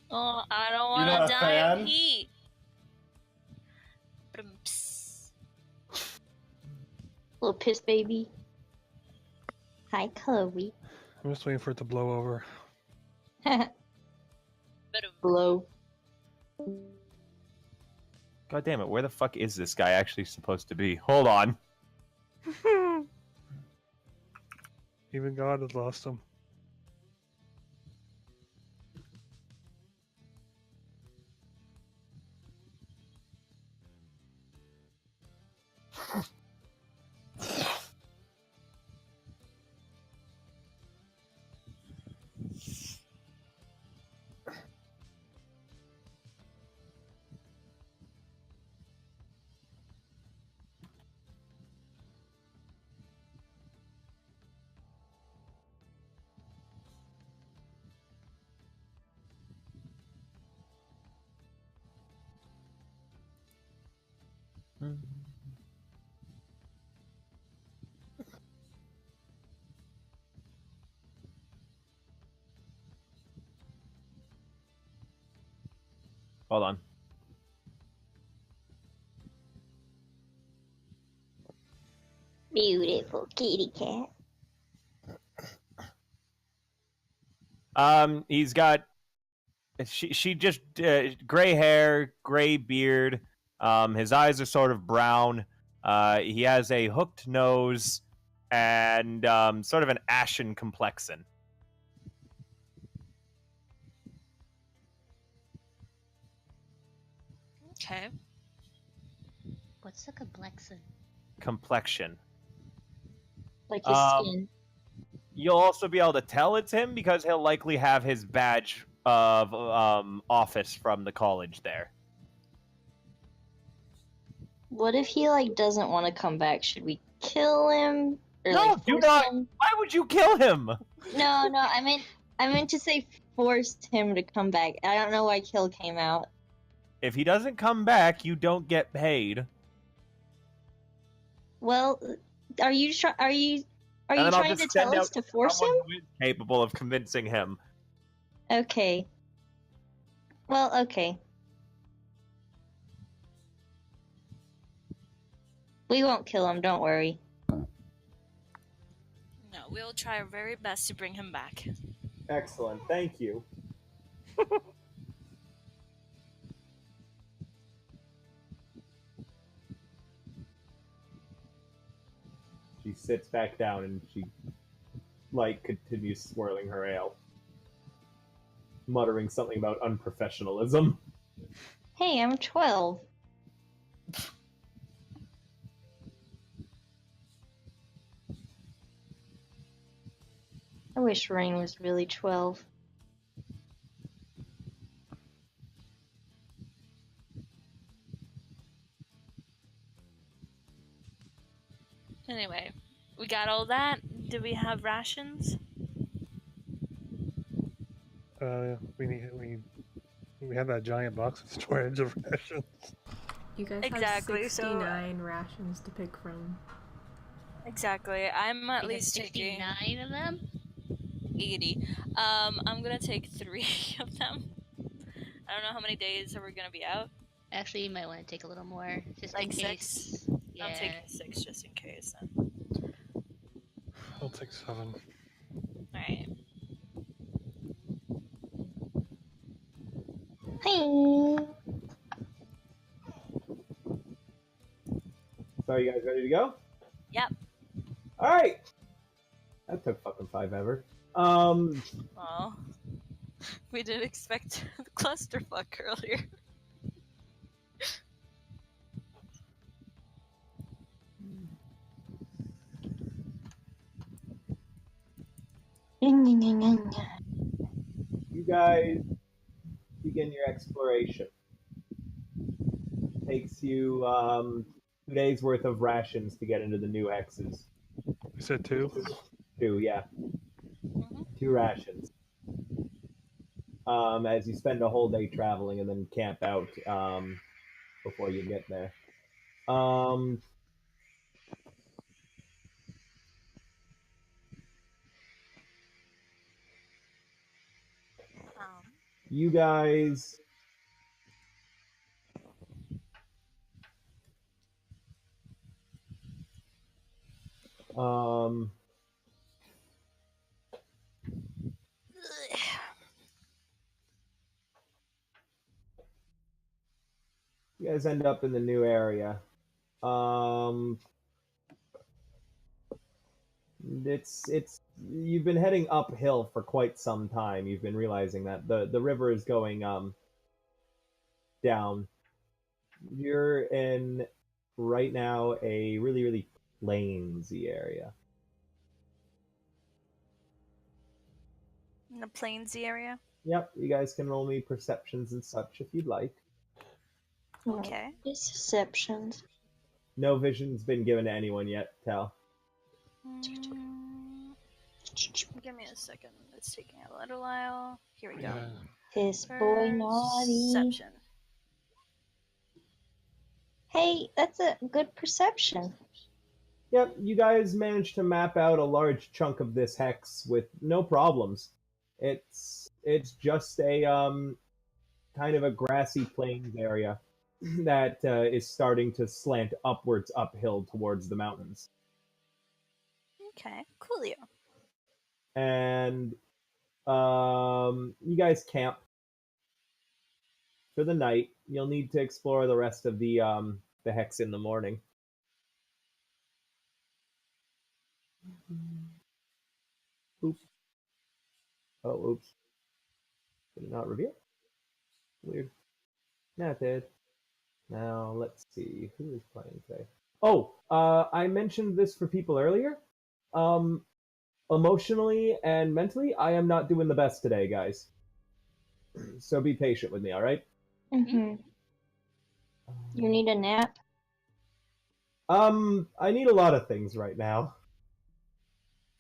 Oh, I don't You're want not to a die of fan? heat. Psst. Little piss baby. Hi, Chloe. I'm just waiting for it to blow over. Blow. God damn it, where the fuck is this guy actually supposed to be? Hold on. Even God has lost him. Hold on. Beautiful kitty cat. He's got she just gray hair, gray beard. His eyes are sort of brown. He has a hooked nose and sort of an ashen complexion. Okay. What's the complexion? Complexion. Like his skin. You'll also be able to tell it's him because he'll likely have his badge of office from the college there. What if he like doesn't want to come back? Should we kill him? Or, No, like, do force not. him? Why would you kill him? No, I meant to say forced him to come back. I don't know why kill came out. If he doesn't come back, you don't get paid. Well, are you trying to tell us to force him? Who is capable of convincing him? Okay. Well, okay. We won't kill him, don't worry. No, we'll try our very best to bring him back. Excellent, thank you. She sits back down and she, continues swirling her ale, muttering something about unprofessionalism. Hey, I'm 12. I wish Rain was really 12. Anyway, we got all that. Do we have rations? We have that giant box of storage of rations. You guys Exactly, have so- 69 rations to pick from. Exactly. I'm at You get least taking 69 of them? 80. I'm gonna take 3 of them. I don't know how many days are we gonna be out. Actually, you might want to take a little more, just Like in 6? case. Yeah. I'm taking 6 just in case then. I'll take 7. Alright. Hey. So, are you guys ready to go? Yep. Alright! That took fucking 5 ever. Well, we didn't expect the clusterfuck earlier. You guys begin your exploration. Takes you 2 days worth of rations to get into the new hexes. You said 2? 2, yeah. 2 rations. As you spend a whole day traveling and then camp out before you get there. You guys you guys end up in the new area. It's you've been heading uphill for quite some time. You've been realizing that the river is going down. You're in right now a really plainsy area. In the plainsy area? Yep, you guys can roll me perceptions and such if you'd like. Okay. Deceptions. No vision's been given to anyone yet, Tal. Give me a second. It's taking a little while. Here we go. Yeah. This boy naughty. Perception. Hey, that's a good perception. Yep, you guys managed to map out a large chunk of this hex with no problems. It's just a kind of a grassy plains area that is starting to slant upwards uphill towards the mountains. Okay, coolio. And you guys camp for the night. You'll need to explore the rest of the hex in the morning. Oops. Oh, oops. Did it not reveal? Weird. Yeah, it did. Now, let's see. Who is playing today? Oh, I mentioned this for people earlier. Emotionally and mentally, I am not doing the best today, guys. So be patient with me, alright? Mm-hmm. You need a nap? I need a lot of things right now.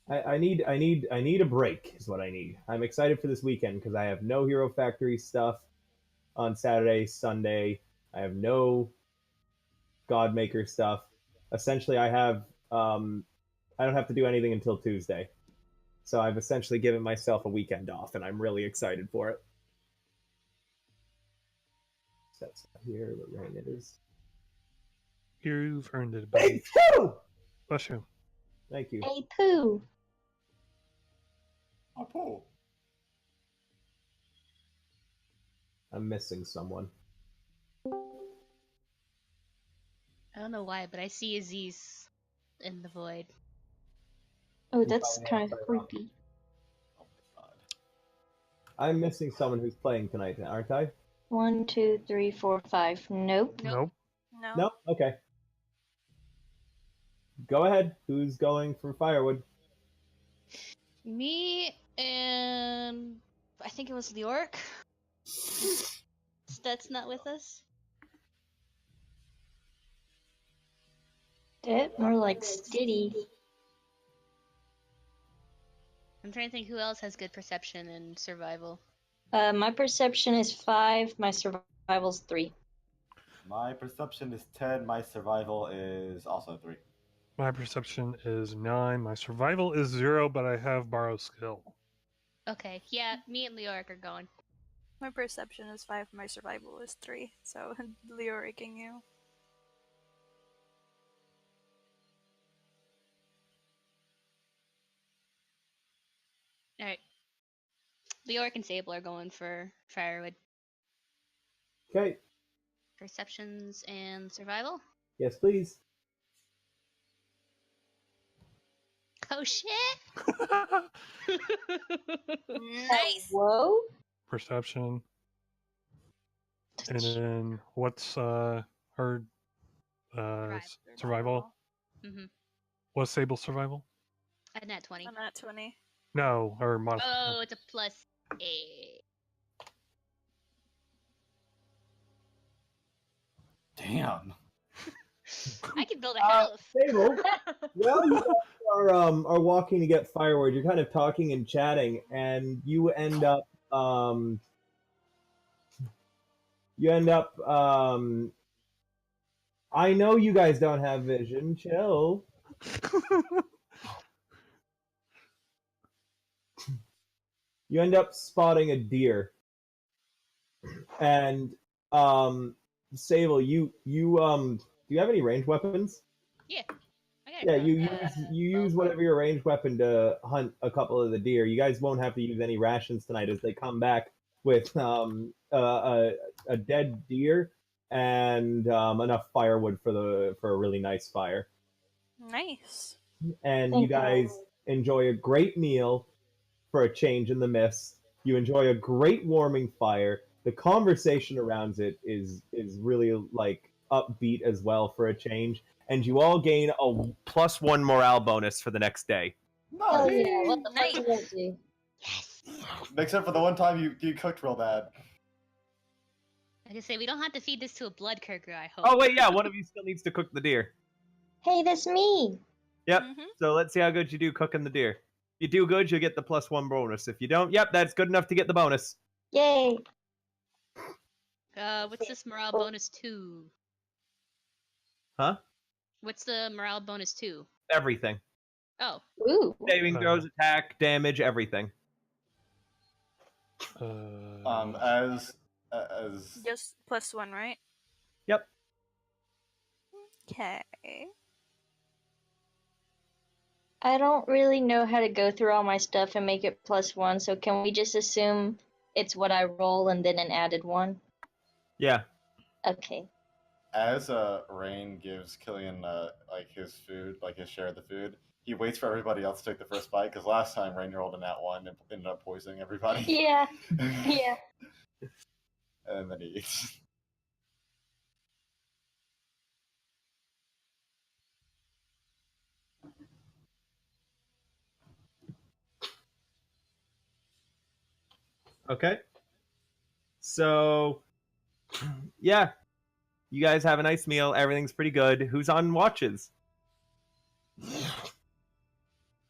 I need a break is what I need. I'm excited for this weekend because I have no Hero Factory stuff on Saturday, Sunday. I have no Godmaker stuff. Essentially, I don't have to do anything until Tuesday. So I've essentially given myself a weekend off, and I'm really excited for it. That's not here, but rain it is. You've earned it, Hey, buddy. Pooh! Bless you. Thank you. Hey, Pooh. Oh, cool. I'm missing someone. I don't know why, but I see Aziz in the void. Oh, that's kind of probably creepy. Oh my god. I'm missing someone who's playing tonight, aren't I? 1, 2, 3, 4, 5. Nope. Nope. No. No? Okay. Go ahead. Who's going for firewood? Me and I think it was Leoric. That's not with us. That more like Stiddy. I'm trying to think who else has good perception and survival. My perception is 5. My survival's 3. My perception is 10. My survival is also 3. My perception is 9. My survival is 0, but I have borrow skill. Okay, yeah, me and Leoric are going. My perception is 5, my survival is 3, so Leoricing you. Alright. Leoric and Sable are going for firewood. Okay. Perceptions and survival? Yes, please. Oh shit! Nice! Whoa? Perception. And then what's her survival? Mm-hmm. What's Sable's survival? A nat 20. I'm at 20. No, her modifier. Oh, it's a plus 8. Damn. I can build a house. Sable, well, you guys are walking to get firewood. You're kind of talking and chatting, and you end up I know you guys don't have vision. Chill. You end up spotting a deer, and Sable, you do you have any ranged weapons? Yeah. I got Yeah, it. you use whatever your ranged weapon to hunt a couple of the deer. You guys won't have to use any rations tonight as they come back with a dead deer and enough firewood for a really nice fire. Nice. And you guys enjoy a great meal for a change in the mist. You enjoy a great warming fire. The conversation around it is really like upbeat as well for a change. And you all gain a +1 morale bonus for the next day. Oh Nice. yeah, what the fuck Nice. does that do? Except for the one time you cooked real bad. I can say we don't have to feed this to a blood kirker, I hope. Oh wait, yeah, one of you still needs to cook the deer. Hey, that's me! Yep. Mm-hmm. So let's see how good you do cooking the deer. If you do good, you'll get the +1 bonus. If you don't, yep, that's good enough to get the bonus. Yay! What's this morale bonus 2? Huh? What's the morale bonus to? Everything. Oh, Ooh. Saving Uh, throws, attack, damage, everything. As Just +1, right? Yep. Okay. I don't really know how to go through all my stuff and make it +1, so can we just assume it's what I roll and then an added 1? Yeah. Okay. as Rain gives Killian like his food, like his share of the food, he waits for everybody else to take the first bite because last time Rain rolled a nat 1 and ended up poisoning everybody. Yeah. Yeah. And then he eats. Okay. So, yeah. You guys have a nice meal. Everything's pretty good. Who's on watches?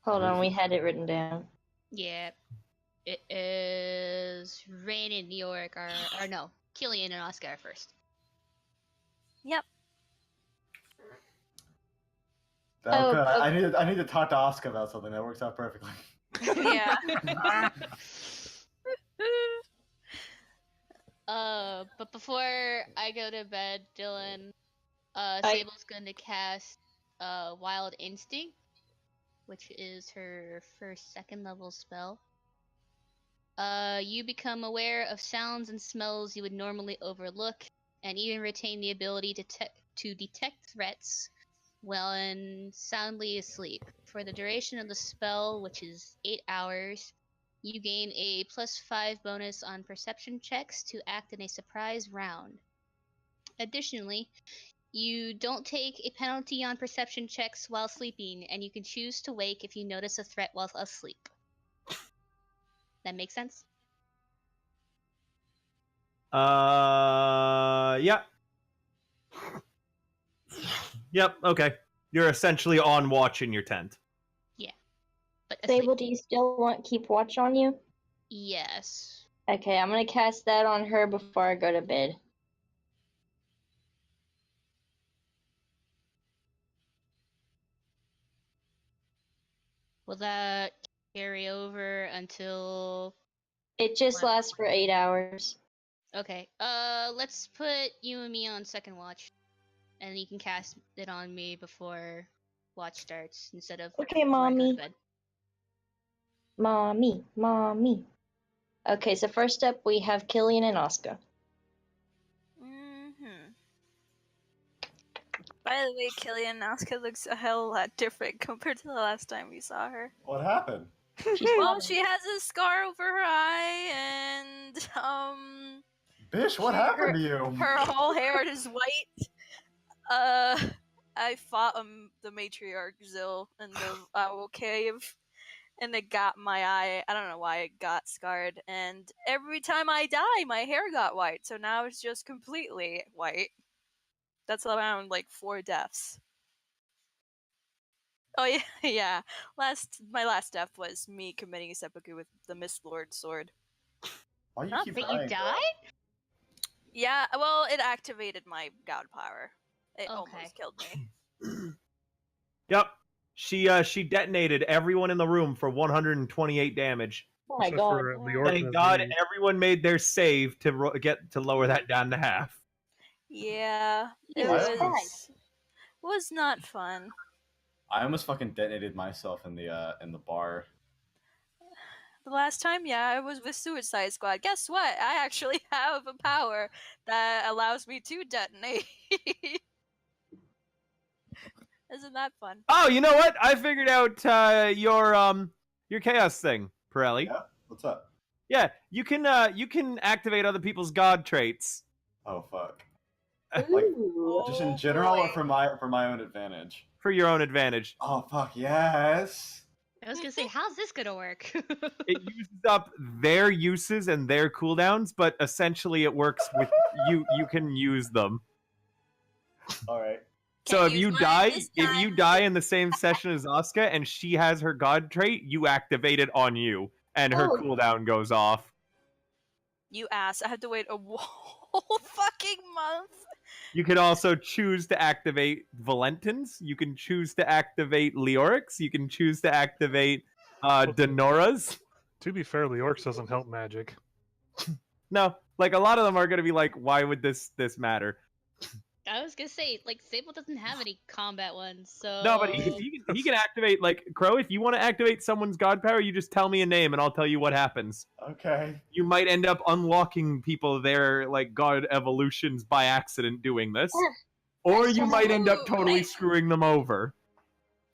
Hold on, we had it written down. yeah. It is Rain and Leoric or no, Killian and Asuka are first. Yep. Oh, good. okay. I need to talk to Asuka about something. That works out perfectly. Yeah. But before I go to bed, Dylan, I- Sable's going to cast Wild Instinct, which is her first second level spell. You become aware of sounds and smells you would normally overlook, and even retain the ability to detect threats when soundly asleep. For the duration of the spell, which is 8 hours, you gain a +5 bonus on perception checks to act in a surprise round. Additionally, you don't take a penalty on perception checks while sleeping, and you can choose to wake if you notice a threat while asleep. That makes sense? Yeah. Yep, okay. You're essentially on watch in your tent. But asleep. Sable, do you still want keep watch on you? Yes. Okay, I'm gonna cast that on her before I go to bed. Will that carry over until... It just What? lasts for 8 hours. Okay. Let's put you and me on second watch, and you can cast it on me before watch starts instead of Okay, before I go to mommy. bed. Mommy. Okay, so first up we have Killian and Asuka. By the way, Killian, Asuka looks a hell lot different compared to the last time we saw her. What happened? Well, she has a scar over her eye, and Bish, what happened to you? her whole hair is white. I fought the matriarch Zill in the owl cave, and it got my eye. I don't know why it got scarred, and every time I die, my hair got white. So now it's just completely white. That's around like 4 deaths. Oh yeah, yeah. My last death was me committing seppuku with the Mist Lord sword. Why you Huh? keep But dying, you girl? died? Yeah, well, it activated my god power. It Okay. almost killed me. Yep. She detonated everyone in the room for 128 damage. Oh my Except god. for Leoric Thank and God Aziz. everyone made their save to get to lower that down to half. Yeah, it Jesus I Christ. was not fun. I almost fucking detonated myself in the bar. The last time, yeah, I was with Suicide Squad. Guess what? I actually have a power that allows me to detonate. Isn't that fun? Oh, you know what? I figured out your chaos thing, Pirelli. Yeah. What's up? Yeah, you can activate other people's god traits. Oh fuck. Like Ooh. just in Oh, general or boy. for my own advantage? For your own advantage. Oh fuck yes. I was gonna say, how's this gonna work? It uses up their uses and their cooldowns, but essentially it works with you. You can use them. All right. So Can't if you use mine this time. die in the same session as Asuka and she has her god trait, you activate it on you, and her Oh. cooldown goes off. You ass. I had to wait a whole fucking month You can also choose to activate Valentins. You can choose to activate Leorics. You can choose to activate Denoras. To be fair, Leoric doesn't help magic. No, like a lot of them are going to be like, why would this matter? I was gonna say, like, Sable doesn't have any combat ones, so... No, but he can activate, like, Crow, if you want to activate someone's god power, you just tell me a name and I'll tell you what happens. Okay. You might end up unlocking people their, like, god evolutions by accident doing this. Or you might end up totally screwing them over.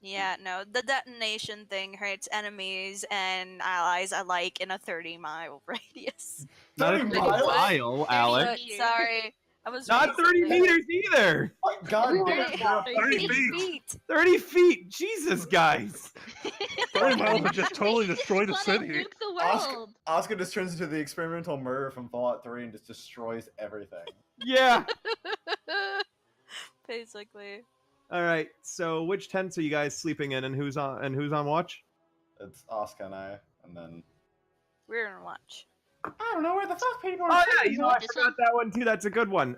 Yeah, no, the detonation thing hurts enemies and allies alike in a 30-mile radius. Not a 30 mile, Alex. Sorry, I was Not 30 meters either! Oh, God damn. 30 feet. 30 feet! Jesus, guys! 30 miles would just totally destroy the Let it city. nuke the world! Asuka just turns into the experimental murder from Fallout 3 and just destroys everything. Yeah! Basically. Alright, so which tents are you guys sleeping in and who's on watch? It's Asuka and I, and then... We're gonna watch. I don't know where the fuck people are. Oh yeah, you know, I This forgot that one too. That's a good one.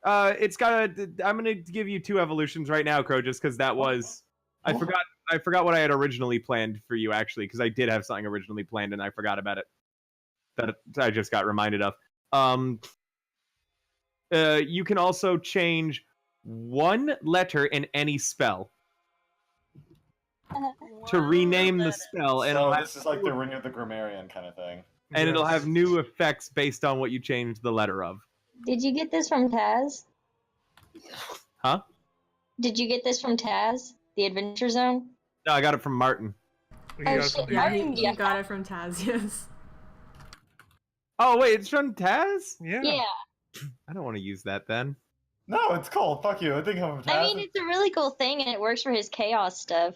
It's got a. I'm gonna give you 2 evolutions right now, Crow, just because that was. I forgot what I had originally planned for you actually, because I did have something originally planned and I forgot about it. That I just got reminded of. You can also change 1 letter in any spell to rename the spell, and So this is like the Ring of the Grammarian kind of thing. and it'll have new effects based on what you changed the letter of. Did you get this from Taz? Huh? Did you get this from Taz? The Adventure Zone? No, I got it from Martin. You got it shit. from Yeah, the- he got it from Taz, yes. Oh wait, it's from Taz? Yeah. Yeah. I don't want to use that then. No, it's cool. Fuck you. I think I'm I mean, it's a really cool thing, and it works for his chaos stuff.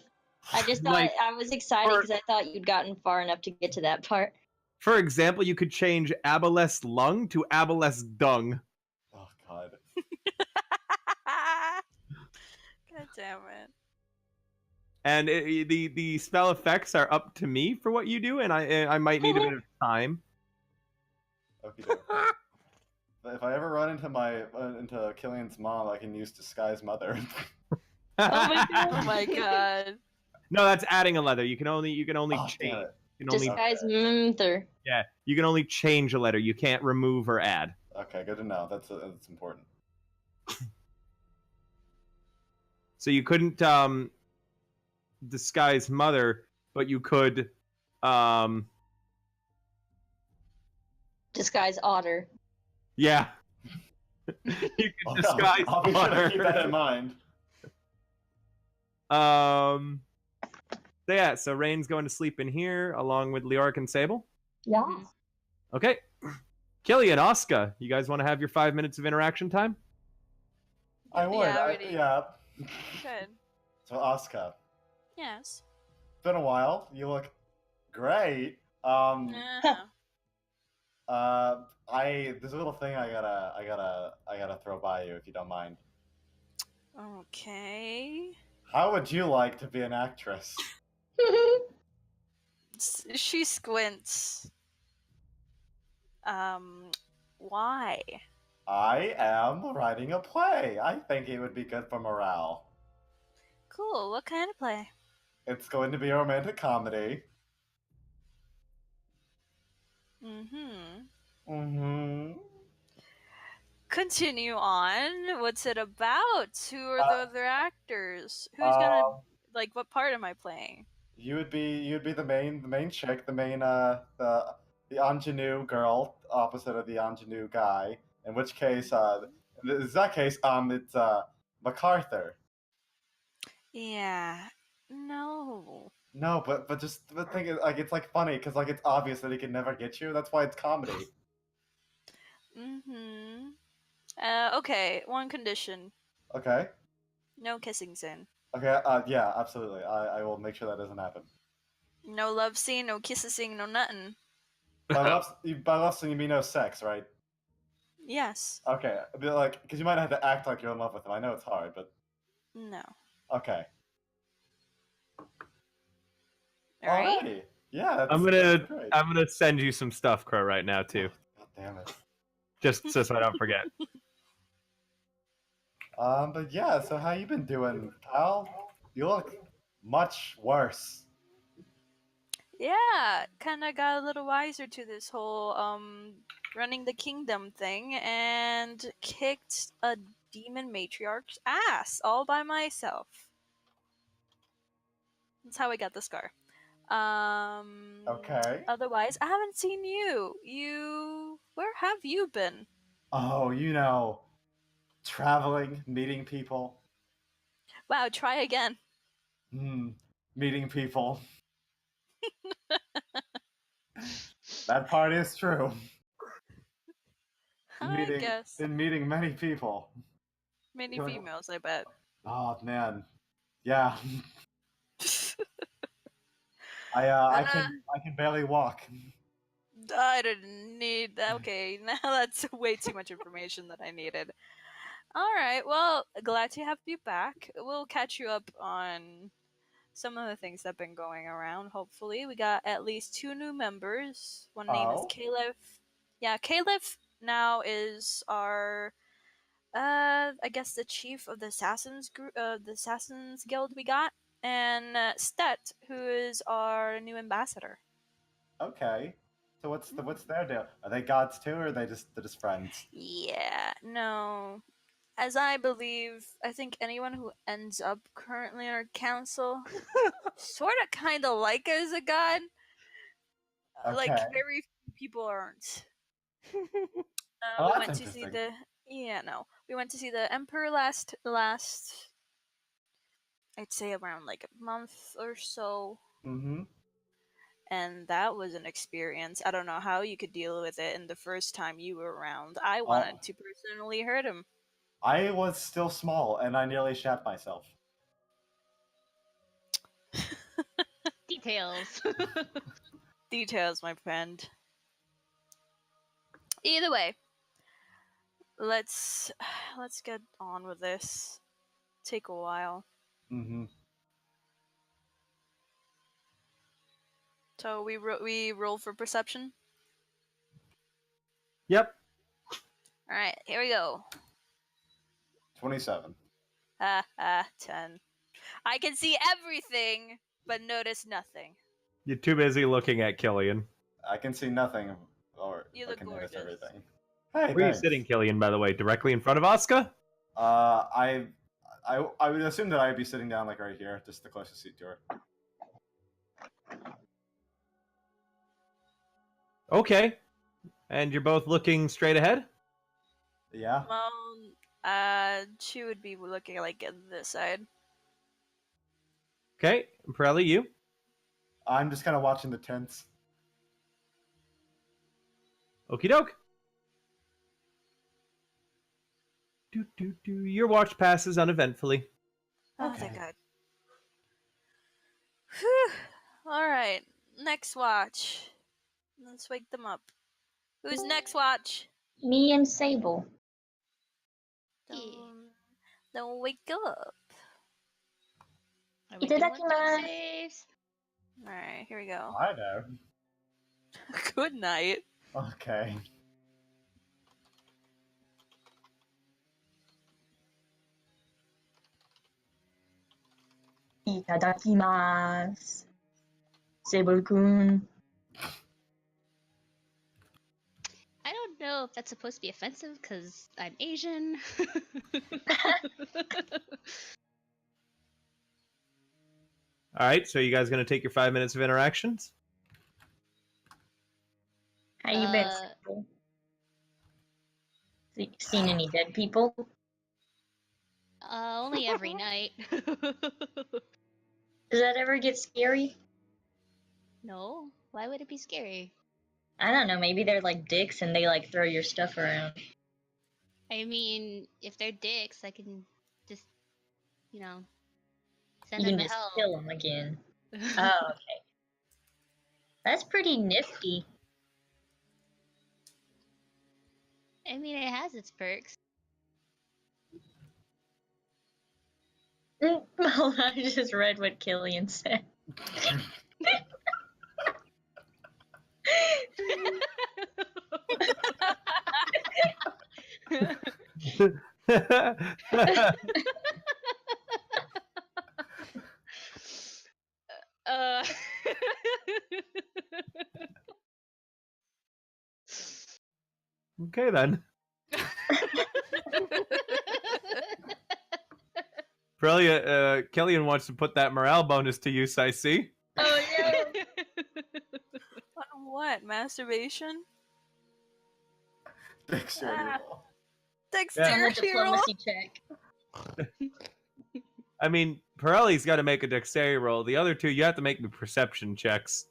I just thought Like, I was excited because I thought you'd gotten far enough to get to that part. For example, you could change Abalest Lung to Abalest Dung. Oh God. God damn it. And the spell effects are up to me for what you do, and I might need a bit of time. Okay. If I ever run into Killian's mom, I can use Disguise Mother. Oh my god. No, that's adding a letter. You can only Oh, damn change. it. You can only, Disguise Mumther. yeah, you can only change a letter. You can't remove or add. Okay, good to know. That's important. So you couldn't disguise mother, but you could Disguise Otter. yeah. You could disguise I'll be sure to keep that in mother. mind. So yeah, so Rain's going to sleep in here along with Leoric and Sable. Yeah. Okay. Killian, Asuka, you guys want to have your 5 minutes of interaction time? I would. Yeah, already. Yeah. Good. So Asuka, Yes. it's been a while. You look great. Uh-huh. There's a little thing I gotta throw by you if you don't mind. Okay. How would you like to be an actress? She squints. Why? I am writing a play. I think it would be good for morale. Cool. What kind of play? It's going to be a romantic comedy. Mm-hmm. Mm-hmm. Continue on. What's it about? Who are the other actors? Who's gonna like? What part am I playing? You'd be the main chick, the ingenue girl opposite of the ingenue guy. In which case, in that case, it's MacArthur. Yeah. No. No, but the thing is, like, it's like funny because like it's obvious that he can never get you. That's why it's comedy. Mm-hmm. Okay. One condition: Okay. no kissing scene. Okay. Yeah, absolutely. I will make sure that doesn't happen. No love scene. No kissing. No nothing. By love scene, you mean no sex, right? Yes. Okay. Like, because you might have to act like you're in love with him. I know it's hard, but No. okay. All right. Alrighty. Yeah. That's, I'm that's great. gonna send you some stuff, Crow, right now too, God damn it. just so I don't forget. But yeah, so how you been doing, pal? You look much worse. Yeah, kind of got a little wiser to this whole running the kingdom thing and kicked a demon matriarch's ass all by myself. That's how I got the scar. Okay. Otherwise, I haven't seen you. Where have you been? Oh, traveling, meeting people. Wow, try again. Meeting people. That part is true. I guess. Been meeting many people. Many You're like, females, I bet. oh man, yeah. I can barely walk. I didn't need that. Okay, now that's way too much information that I needed. Alright, well, glad to have you back. We'll catch you up on some of the things that have been going around, hopefully. We got at least 2 new members. One name is Oh? Caleb. Yeah, Caleb now is our I guess the chief of the assassins group, the assassins guild we got, and Stet, who is our new ambassador. Okay. So what's their deal? Are they gods too, or are they're just friends? Yeah, no. As I believe, I think anyone who ends up currently in our council sort of kind of like as a god. Like Okay. very few people aren't. Oh, We that's went to see interesting. we went to see the emperor last I'd say around like a month or so. Mm-hmm. And that was an experience. I don't know how you could deal with it in the first time you were around. I wanted to personally hurt him. I was still small, and I nearly shat myself. Details. Details, my friend. Either way, let's get on with this. Take a while. Mm-hmm. So we roll for perception. Yep. All right, here we go. 27. 10. I can see everything, but notice nothing. You're too busy looking at Killian. I can see nothing, or You I look can notice gorgeous. everything. Hey, Where are you thanks. sitting, Killian, by the way? Directly in front of Asuka? I would assume that I'd be sitting down like right here, just the closest seat to her. Okay. And you're both looking straight ahead? Yeah. Well, she would be looking like at this side. Okay. And Pirelli, you? I'm just kind of watching the tents. Okie doke. Your watch passes uneventfully. Oh, Okay. thank God. Whew. Alright, next watch. Let's wake them up. Who's next watch? Me and Sable. Don't wake up. Are we doing Itadakimasu. saves? Alright, here we go. I know. Good night. Okay. Itadakimasu. Sable-kun. I don't know if that's supposed to be offensive because I'm Asian. All right, so you guys going to take your 5 minutes of interactions? How you been, Sable? Seen any dead people? Only every night. Does that ever get scary? No, why would it be scary? I don't know, maybe they're like dicks and they like throw your stuff around. I mean, if they're dicks, I can just, send You them can to just hell. kill them again. Oh, okay. That's pretty nifty. I mean, it has its perks. Well, I just read what Killian said. uh. Okay then. Brilliant. Killian wants to put that morale bonus to use, I see. Oh yeah. On what? Masturbation? Dexterity Ah. roll. And a Dexterity roll? diplomacy check. I mean, Pirelli's got to make a dexterity roll. The other two, you have to make the perception checks.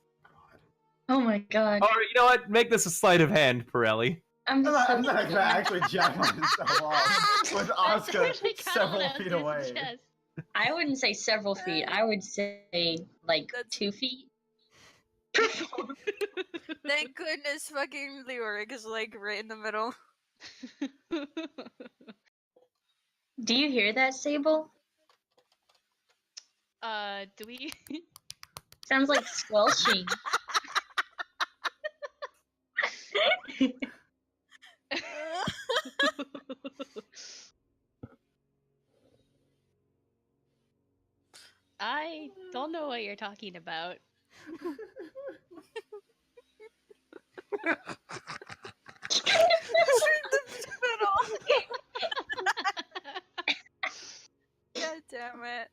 Oh my god. Or, you know what? Make this a sleight of hand, Pirelli. I'm just I'm so not gonna actually jack myself off with Asuka Actually several called feet Asuka's away. chest. I wouldn't say several feet. I would say like That's- 2 feet. Thank goodness fucking Leoric is like right in the middle. Do you hear that, Sable? Do we? Sounds like squelching. I don't know what you're talking about. God damn it.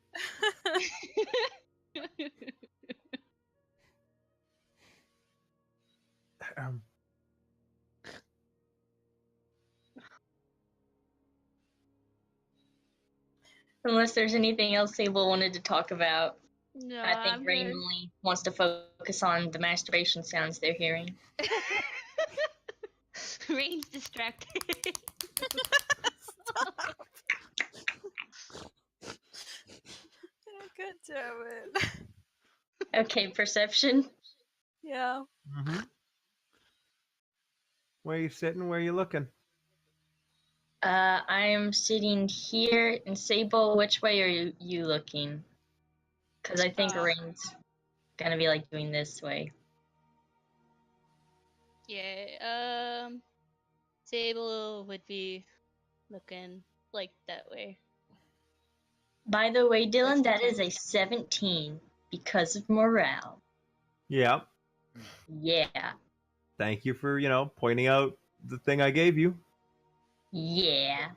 Unless there's anything else Sable wanted to talk about. No, I think I'm Rain good. only wants to focus on the masturbation sounds they're hearing. Rain's distracted. God damn it. Okay, perception. Yeah. Mm-hmm. Where are you sitting? Where are you looking? I am sitting here, and Sable, which way are you looking? Because I think Rain's gonna be like doing this way. Yeah, Sable would be looking like that way. By the way, Dylan, That's that is a the 17 because of morale. Yeah. Yeah. Thank you for, pointing out the thing I gave you. Yeah.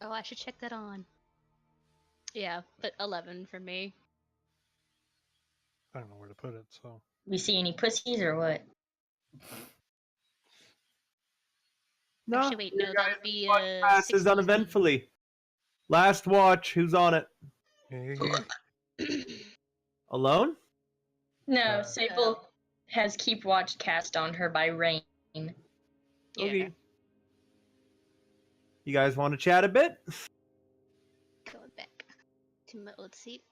Oh, I should check that on. Yeah, but 11 for me. I don't know where to put it, so. We see any pussies or what? No, Actually, wait, no, that would be passes 16. uneventfully. Last watch. Who's on it? Hey, Alone? No, Sable has Keep Watch cast on her by Rain. Yeah. Okay. You guys want to chat a bit? Going back to my old seat.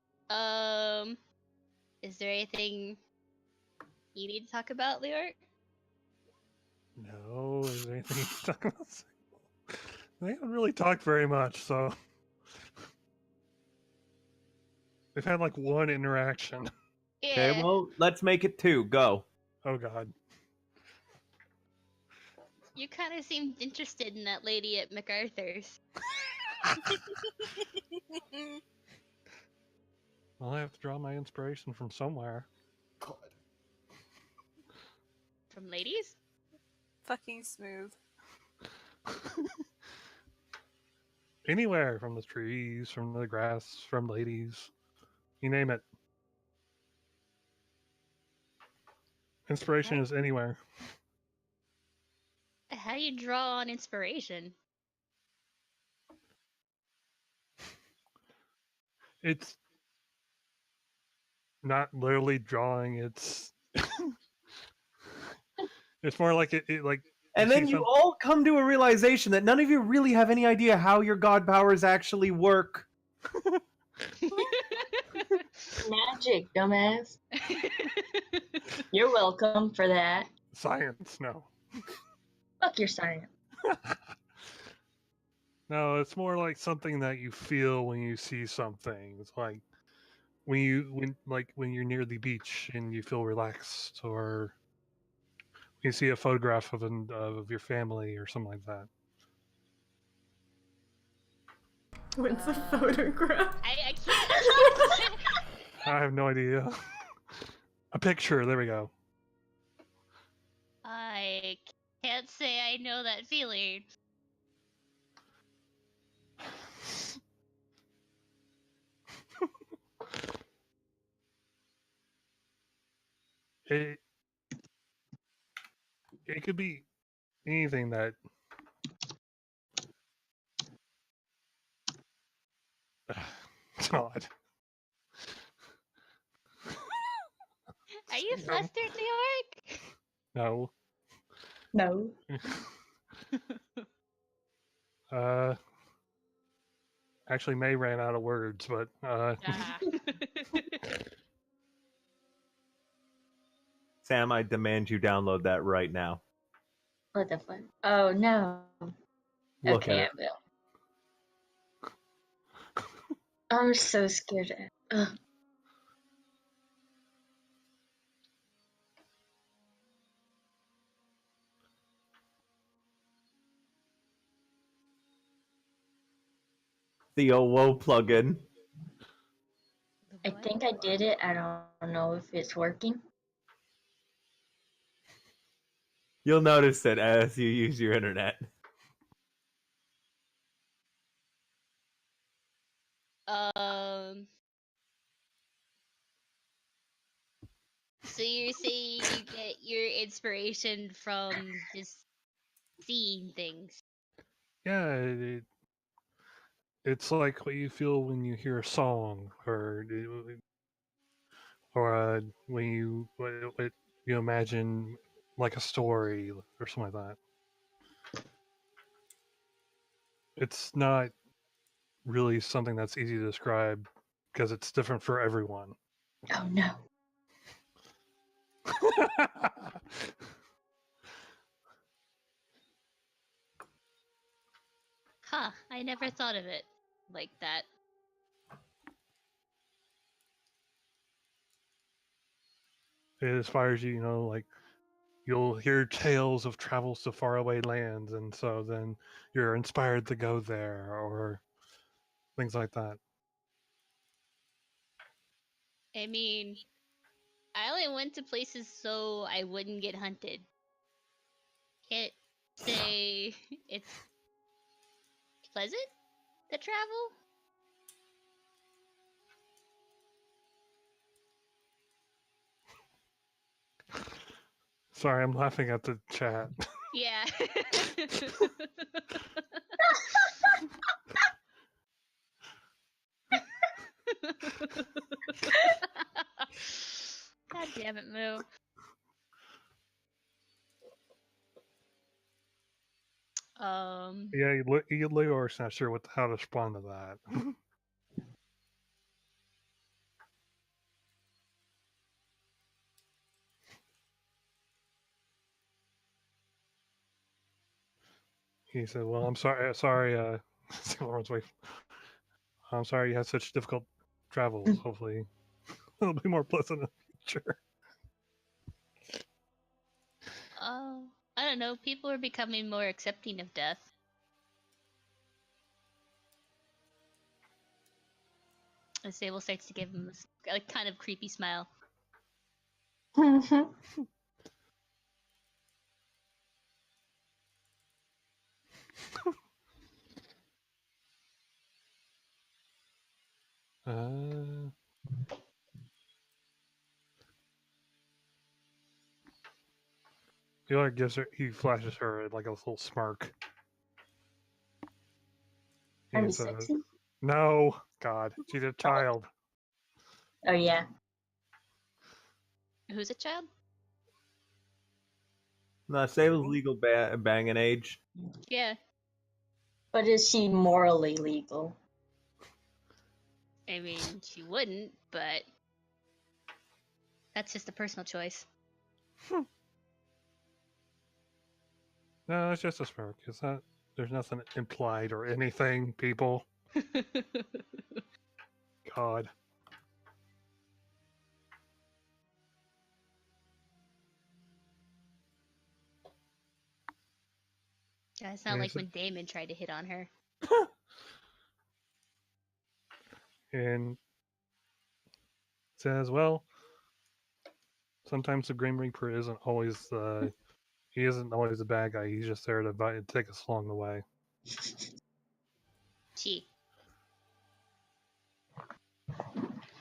Is there anything you need to talk about, Leoric? no, is there anything to talk about? They haven't really talked very much, so. They've had like one interaction. Yeah. Okay, well, let's make it 2. Go. Oh god. You kind of seemed interested in that lady at MacArthur's. Well, I have to draw my inspiration from somewhere. God. From ladies? Fucking smooth. Anywhere, from the trees, from the grass, from ladies. You name it. Inspiration is anywhere. How do you draw on inspiration? It's not literally drawing, it's it's more like it like And see then you all come to a realization that none of you really have any idea how your god powers actually work. Magic, dumbass. You're welcome for that. science, no. Fuck your science. No, it's more like something that you feel when you see something. It's like when you're near the beach and you feel relaxed, or you see a photograph of your family or something like that. What's a photograph? I can't. I have no idea. A picture. There we go. I can't say I know that feeling. It could be anything that. God. Are you flustered, Leoric? No. No. Actually, May ran out of words, but Ah. Sam, I demand you download that right now. What the fuck? Oh no. Look Okay, at I will. I'm so scared. Ugh. The OWO plugin. I think I did it. I don't know if it's working. You'll notice it as you use your internet. So you're saying you get your inspiration from just seeing things? yeah, it's like what you feel when you hear a song, or when you imagine like a story or something like that. It's not really something that's easy to describe because it's different for everyone. Oh no. Huh, I never thought of it like that. It inspires you, like you'll hear tales of travels to faraway lands, and so then you're inspired to go there, or things like that. I mean, I only went to places so I wouldn't get hunted. Can't say it's pleasant to travel. Sorry, I'm laughing at the chat. Yeah. God damn it, Moo. Yeah, Leoric's not sure how to respond to that. He said, "Well, I'm sorry, Lauren's wife. I'm sorry you had such difficult travels. Hopefully, it'll be more pleasant in the future." I don't know. People are becoming more accepting of death. And Sable starts to give him a kind of creepy smile. He flashes her like a little smirk. Are we He says, sexy? "No, God, she's a child." Oh yeah. Who's a child? No, Sable's legal banging age. Yeah. But is she morally legal? I mean, she wouldn't, but that's just a personal choice. No, it's just a smirk. It's not. There's nothing implied or anything. People, God. That sound like when Damon tried to hit on her. and says, "Well, sometimes the Grim Reaper isn't always he isn't always a bad guy. He's just there to take us along the way." Gee.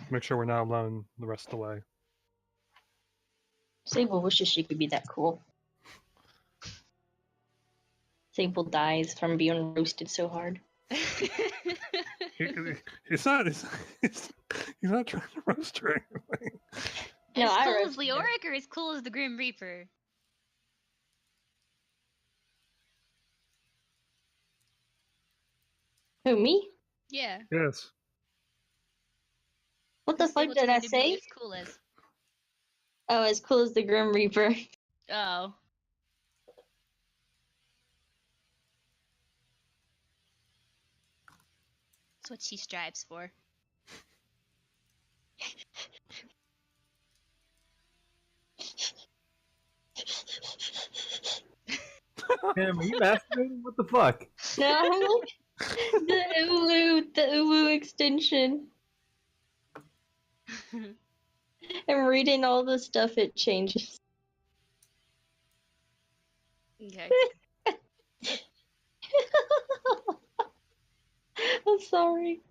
Make sure we're not alone the rest of the way. Sable wishes she could be that cool. Sable dies from being roasted so hard. It's not. He's not trying to roast her or anything. No, as I cool as roasted her. Leoric or as cool as the Grim Reaper? Who, me? Yeah. Yes. What the Who's fuck Sable did I trying to be say? as cool as? Oh, as cool as the Grim Reaper. Oh. That's what she strives for. Damn, are you masturbating? What the fuck? No, I'm like the Ulu extension. I'm reading all the stuff it changes. Okay. I'm sorry.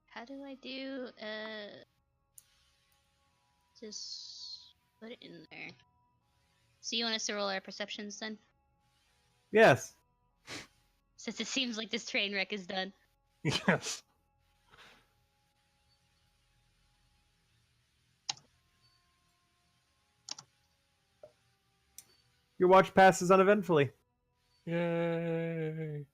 How do I do, just put it in there. So you want us to roll our perceptions then? Yes. Since it seems like this train wreck is done. Yes. Your watch passes uneventfully. Yay.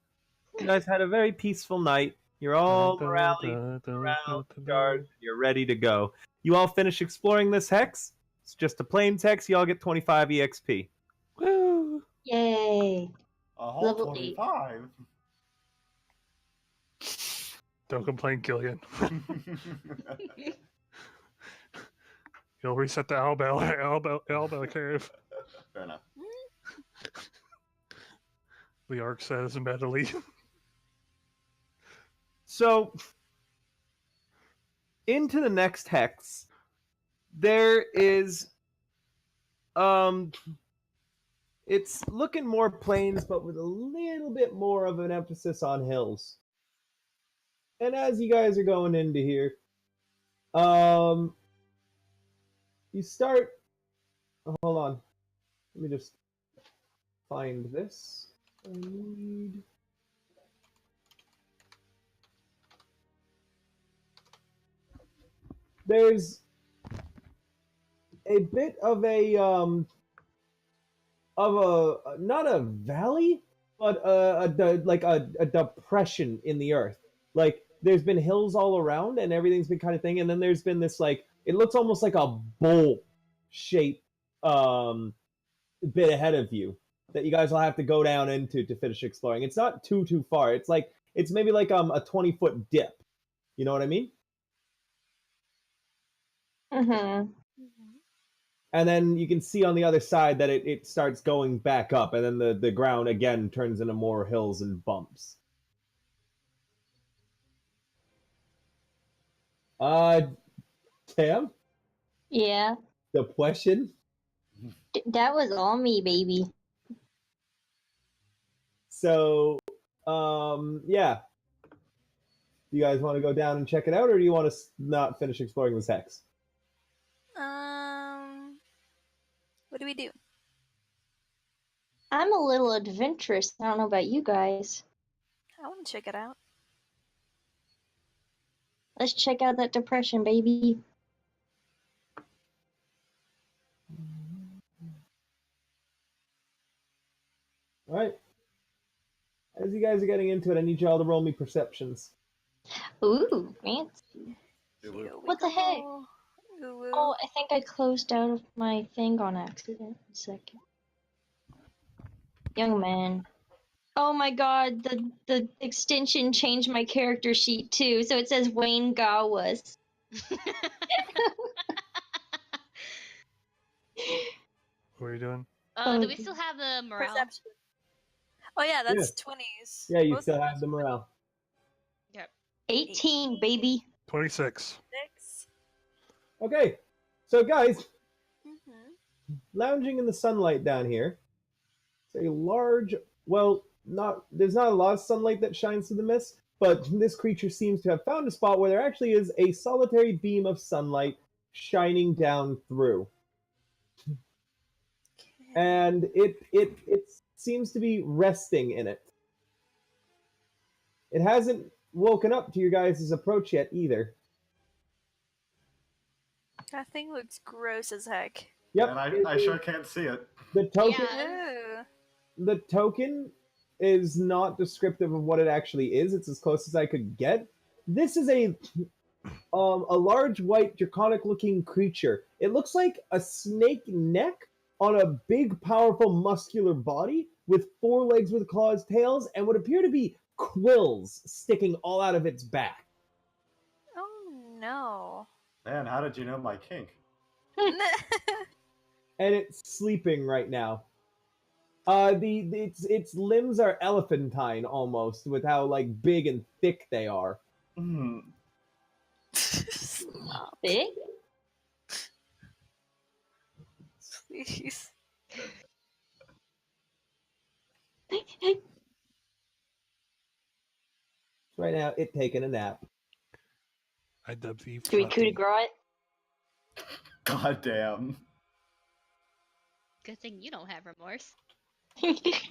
You guys had a very peaceful night. You're all rallied around the guards, and you're ready to go. You all finish exploring this hex. It's just a plain hex. You all get 25 EXP. Woo! Yay. A whole Level 25. Don't complain, Killian. He'll reset the Albel curve. Fair enough. Leoric says mentally. So, into the next hex, there is, it's looking more plains, but with a little bit more of an emphasis on hills. And as you guys are going into here, you start, hold on, let me just find this. I need... There's a bit of a not a valley, but a depression in the earth. Like there's been hills all around, and everything's been kind of thing. And then there's been this like it looks almost like a bowl shaped bit ahead of you that you guys will have to go down into to finish exploring. It's not too far. It's maybe like a 20-foot dip. You know what I mean? Mm-hmm. And then you can see on the other side that it starts going back up, and then the ground again turns into more hills and bumps. Tam? Yeah. The question? That was all me, baby. So, yeah. Do you guys want to go down and check it out, or do you want to not finish exploring this hex? What do we do? I'm a little adventurous. I don't know about you guys. I want to check it out. Let's check out that depression, baby. All right. As you guys are getting into it, I need y'all to roll me perceptions. Ooh, fancy. Here we What the heck? go. Ooh, ooh. Oh, I think I closed out of my thing on accident. A second. Young man. Oh my god, the extension changed my character sheet too, so it says Wayne Gawas. What are you doing? Do we still have the morale? Perception. Oh yeah, that's 20s. Yeah, you Both still of have us. the morale. Yep. 18, baby. 26. 6. Okay, so guys, Mm-hmm. lounging in the sunlight down here, it's a large, well, there's not a lot of sunlight that shines through the mist, but this creature seems to have found a spot where there actually is a solitary beam of sunlight shining down through. And it seems to be resting in it. It hasn't woken up to your guys' approach yet either. That thing looks gross as heck. Yep. And I sure can't see it. The token Yeah. Ew. the token is not descriptive of what it actually is. It's as close as I could get. This is a large white draconic looking creature. It looks like a snake neck on a big powerful muscular body with 4 legs with claws, tails, and what appear to be quills sticking all out of its back. Oh no. Man, how did you know my kink? And it's sleeping right now. Its limbs are elephantine almost, with how like big and thick they are. Hmm. Stop. Big? Please. Right now, it taking a nap. I dub thee Do we coup de Fluffy. grace God damn. Good thing you don't have remorse. it?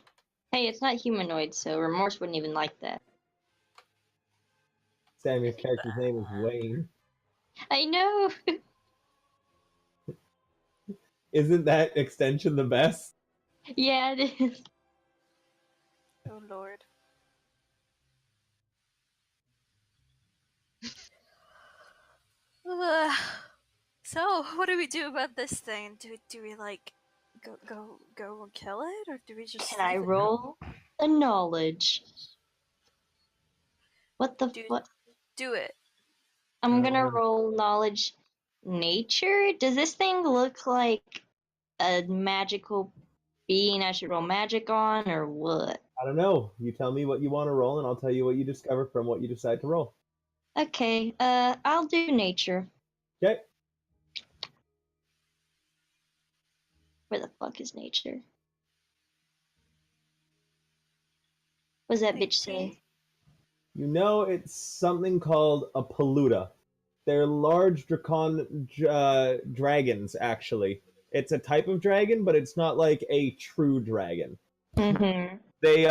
Hey, it's not humanoid, so remorse wouldn't even like that. Sammy's character's name is Wayne. I know. Isn't that extension the best? Yeah, it is. Oh lord. So, what do we do about this thing? Do we like go and kill it, or do we just? Can I leave it? roll a knowledge? What the Dude. fuck? Do it. I'm gonna roll knowledge nature. Does this thing look like a magical being I should roll magic on, or what? I don't know. You tell me what you want to roll, and I'll tell you what you discover from what you decide to roll. Okay, I'll do nature. Okay. Where the fuck is nature? What does that bitch say? You know it's something called a peluda. They're large dragons, actually. It's a type of dragon, but it's not like a true dragon. Mm-hmm. They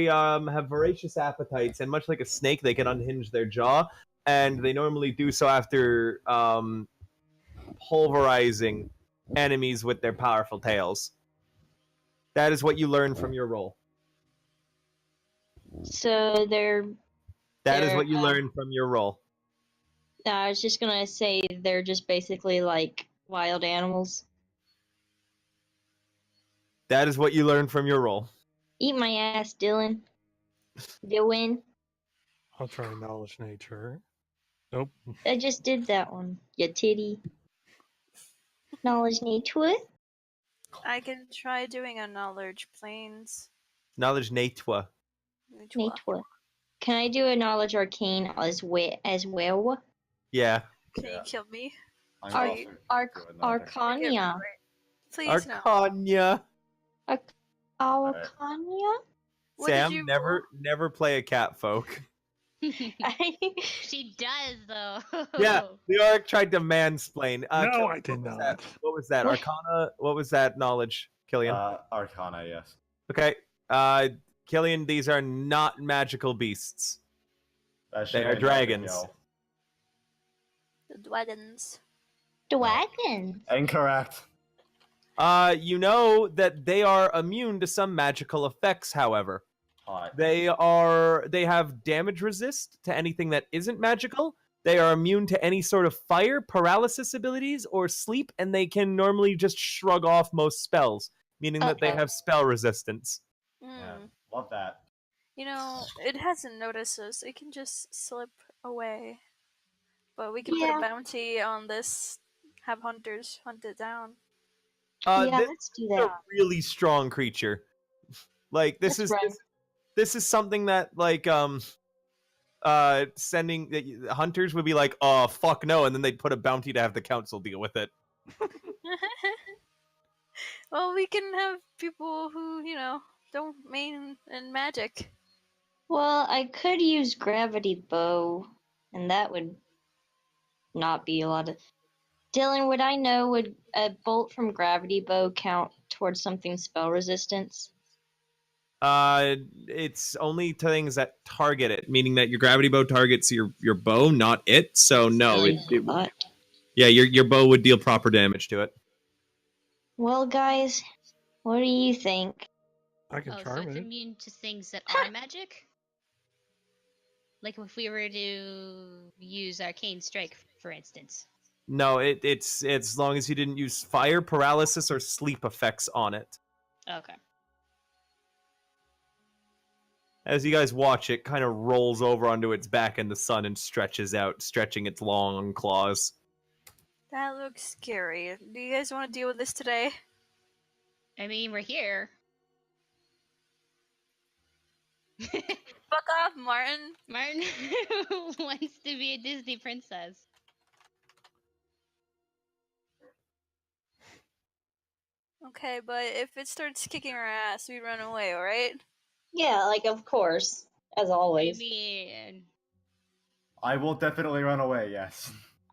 have voracious appetites, and much like a snake, they can unhinge their jaw, and they normally do so after pulverizing enemies with their powerful tails. That is what you learn from your roll. So That is what you learn from your roll. I was just gonna say they're just basically like wild animals. That is what you learn from your roll. Eat my ass, Dylan. Dylan. I'll try knowledge nature. Nope. I just did that one. You titty. Knowledge nature. I can try doing a knowledge planes. Knowledge nature. Nature. Can I do a knowledge arcane as well? Yeah. Can Yeah. you kill me? I'm Arc- also Arc- doing that. Arcania. Please no. Arcania. Arcania? What did Sam, you never play a cat folk. She does though. Yeah, Leoric tried to mansplain. No, I What did was not. that? What was that? What? Arcana? What was that knowledge, Killian? Arcana, yes. Okay. Killian, these are not magical beasts. That They shit are ain't dragons. nothing, The dragons. Dragon. yo. Incorrect. You know that they are immune to some magical effects, however. Hot. They have damage resist to anything that isn't magical. They are immune to any sort of fire, paralysis abilities, or sleep, and they can normally just shrug off most spells, meaning that they Uh-oh. have spell resistance. Yeah, Mm. love that. You know, it hasn't noticed us. It can just slip away. But we can put Yeah. a bounty on this. Have hunters hunt it down. Yeah, This let's do is that. a really strong creature. Like this That's is right. this is something that like sending hunters would be like, "Oh fuck no," and then they'd put a bounty to have the council deal with it. Well, we can have people who, don't main in magic. Well, I could use gravity bow, and that would not be a lot of. Dylan, would I know, would a bolt from gravity bow count towards something spell resistance? It's only things that target it, meaning that your gravity bow targets your bow, not it. So no, yeah, your bow would deal proper damage to it. Well, guys, what do you think? I can So charm it's it. immune to things that are magic? Like if we were to use Arcane Strike, for instance. No, it's as long as you didn't use fire, paralysis, or sleep effects on it. Okay. As you guys watch, it kind of rolls over onto its back in the sun and stretches out, stretching its long claws. That looks scary. Do you guys want to deal with this today? I mean, we're here. Fuck off, Martin. Martin wants to be a Disney princess. Okay, but if it starts kicking our ass, we run away, alright? Yeah, like, of course, as I always. mean, I will definitely run away. Yes.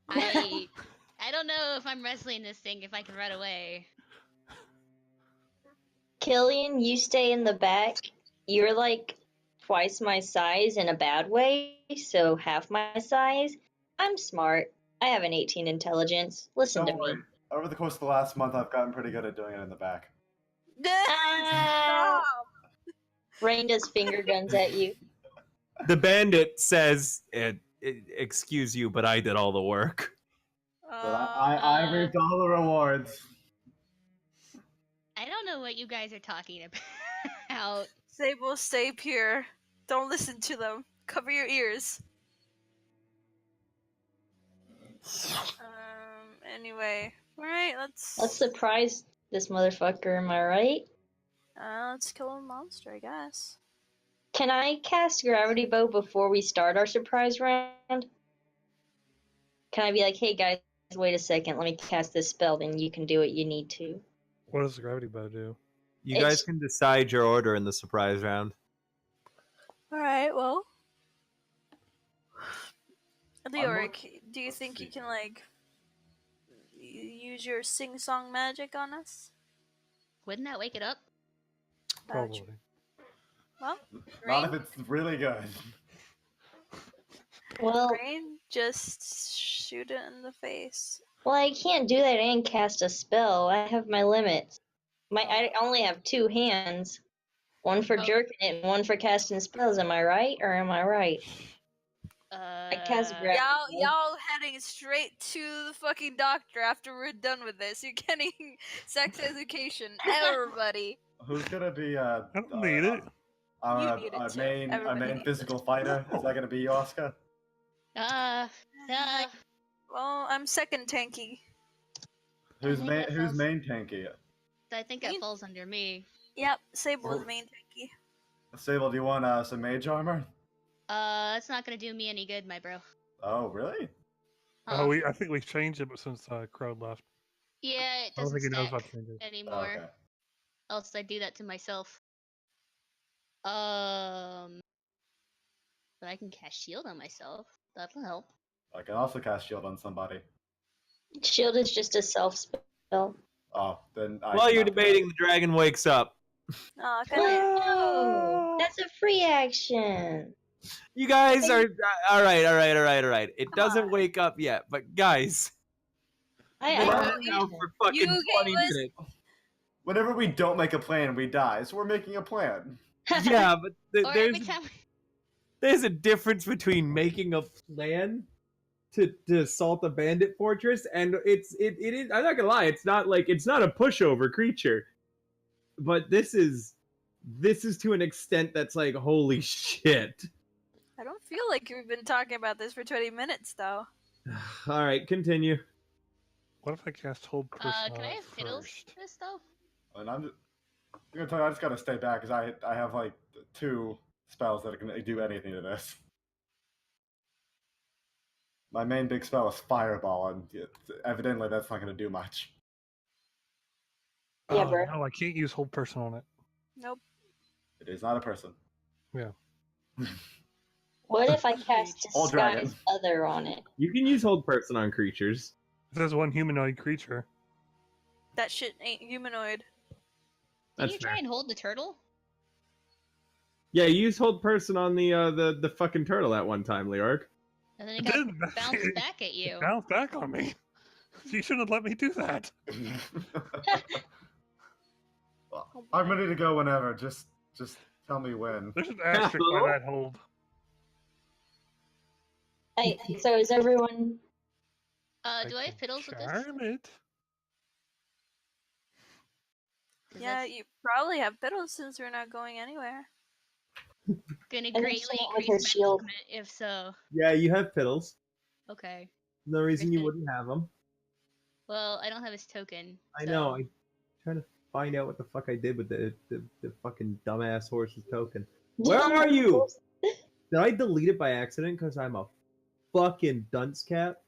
I don't know if I'm wrestling this thing if I can run away. Killian, you stay in the back. You're like twice my size in a bad way, so half my size. I'm smart. I have an 18 intelligence. Listen Don't to worry. me. Over the course of the last month, I've gotten pretty good at doing it in the back. Ah! Rain does finger guns at you. The bandit says, "Excuse you, but I did all the work." But I reaped all the rewards. I don't know what you guys are talking about. Sable, stay pure. Don't listen to them. Cover your ears. Anyway. Alright, Let's surprise this motherfucker, am I right? let's kill a monster, I guess. Can I cast Gravity Bow before we start our surprise round? Can I be like, hey guys, wait a second, let me cast this spell, then you can do what you need to. What does the gravity bow do? You guys can decide your order in the surprise round. Alright, well. Leoric, do you think you can, use your sing-song magic on us? Wouldn't that wake it up? Probably. Well, Not if it's really good. Well, Rain, just shoot it in the face. well, I can't do that and cast a spell. I have my limits. I only have 2 hands. One for jerking it and one for casting spells. Am I right or am I right? I cast Gravity Bow. Y'all heading straight to the fucking doctor after we're done with this. You're getting sex education, everybody. Who's gonna be I don't need it. our main physical fighter? Is that gonna be you, Asuka? Well, I'm second tanky. Who's main tanky? I think that falls under me. Yep, Sable is main tanky. Sable, do you want some mage armor? It's not gonna do me any good, my bro. Oh, really? Oh, I think we changed it, but since Crow left. Yeah, it I don't doesn't think he knows stack about changes. anymore. Okay. Else I do that to myself. But I can cast shield on myself. That'll help. I can also cast shield on somebody. Shield is just a self spell. Oh, then While you're debating, the dragon wakes up. Oh, Oh, that's a free action. You guys are all right. It doesn't wake up yet, but guys, now for fucking 20 minutes. Whenever we don't make a plan, we die. So we're making a plan. Yeah, but Or there's a difference between making a plan to assault a bandit fortress, and it is. I'm not gonna lie, it's not a pushover creature, but this is to an extent that's like, holy shit. I don't feel like we've been talking about this for 20 minutes, though. All right, continue. What if I cast Hold Person can I have fiddles for this though? And I'm gonna tell you, I just gotta stay back because I have like 2 spells that can do anything to this. my main big spell is Fireball, and evidently that's not going to do much. Yeah, Oh, bro. no, I can't use hold person on it. Nope. It is not a person. Yeah. What if I cast All dragon. Disguise Other on it? You can use hold person on creatures. It says one humanoid creature. That shit ain't humanoid. Did That's you try fair. and hold the turtle? Yeah, you used hold person on the fucking turtle at one time, Leoric. And then It it got didn't. bounced back at you. It bounced back on me. You shouldn't have let me do that. Well, I'm ready to go whenever. Just tell me when. There's an asterisk by that hold. Hey, so is everyone? Do I have piddles with this? Charm it. 'Cause Yeah, that's you probably have fiddles since we're not going anywhere. gonna And then greatly someone with increase her my shield. movement if so. Yeah, you have piddles. Okay. No reason you Understood. wouldn't have them. Well, I don't have his token. I so- know. I'm trying to find out what the fuck I did with the fucking dumbass horse's token. Where are you? Did I delete it by accident because I'm a fucking dunce cap?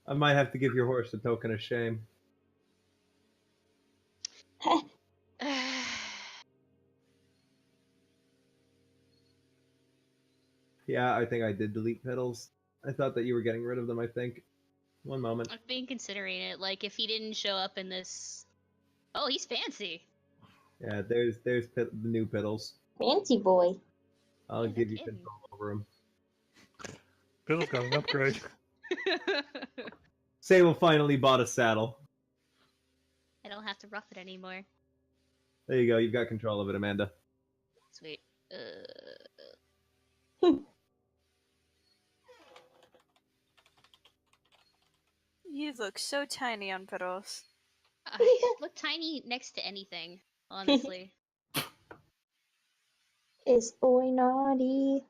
I might have to give your horse a token of shame. Yeah, I think I did delete pedals. I thought that you were getting rid of them, I think. One moment. I've been considering it. Like, if he didn't show up in this. Oh, he's fancy. Yeah, there's the new pedals. Fancy boy. I'll Yeah, give no you kidding. control over them. Biddle's got an upgrade. Sable finally bought a saddle. I don't have to rough it anymore. There you go. You've got control of it, Amanda. Sweet. You look so tiny on fiddles. I look tiny next to anything, honestly. Is boy naughty?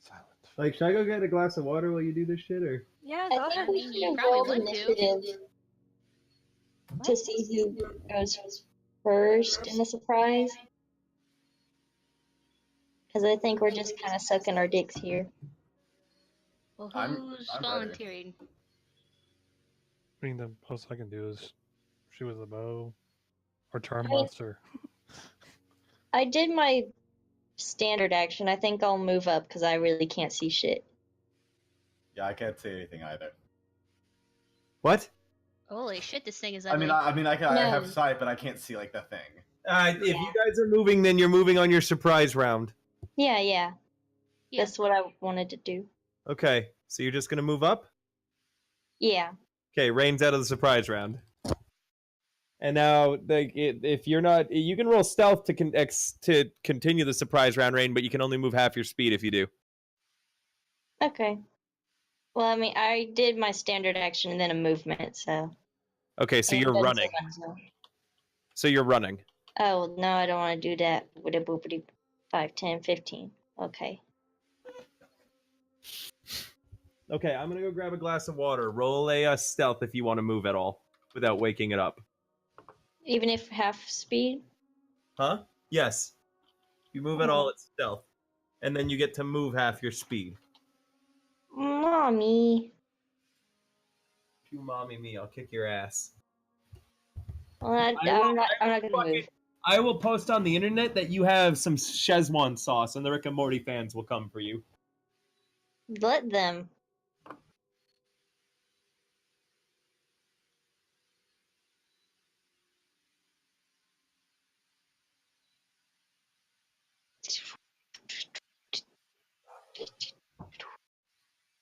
Silent. Like, should I go get a glass of water while you do this shit, or? Yeah, I go think ahead. we You should probably roll would do. initiative to see who goes first in the surprise. Because I think we're just kind of sucking our dicks here. Well, I'm who's ready. volunteering? I mean, the most I can do is shoot with a bow or charm I mean- monster. I did my standard action. I think I'll move up because I really can't see shit. Yeah, I can't say anything either. What? Holy shit, this thing is I ugly. mean, I No. have sight, but I can't see like the thing. If you guys are moving, then you're moving on your surprise round. Yeah. Yeah. That's what I wanted to do. Okay, so you're just gonna move up? Yeah. Okay, Rain's out of the surprise round. And now, if you're not, you can roll stealth to continue the surprise round, Rain, but you can only move half your speed if you do. Okay. Well, I mean, I did my standard action and then a movement, so. Okay, so and you're then running. someone's- So you're running. Oh, no, I don't want to do that. Woody boopity 5, 10, 15. Okay. Okay, I'm gonna go grab a glass of water. Roll a stealth if you want to move at all without waking it up. Even if half speed? Huh? Yes. If you move at all, it's stealth. And then you get to move half your speed. Mommy. If you mommy me, I'll kick your ass. Well, I'm not gonna move. I will post on the internet that you have some Szechuan sauce, and the Rick and Morty fans will come for you. Let them.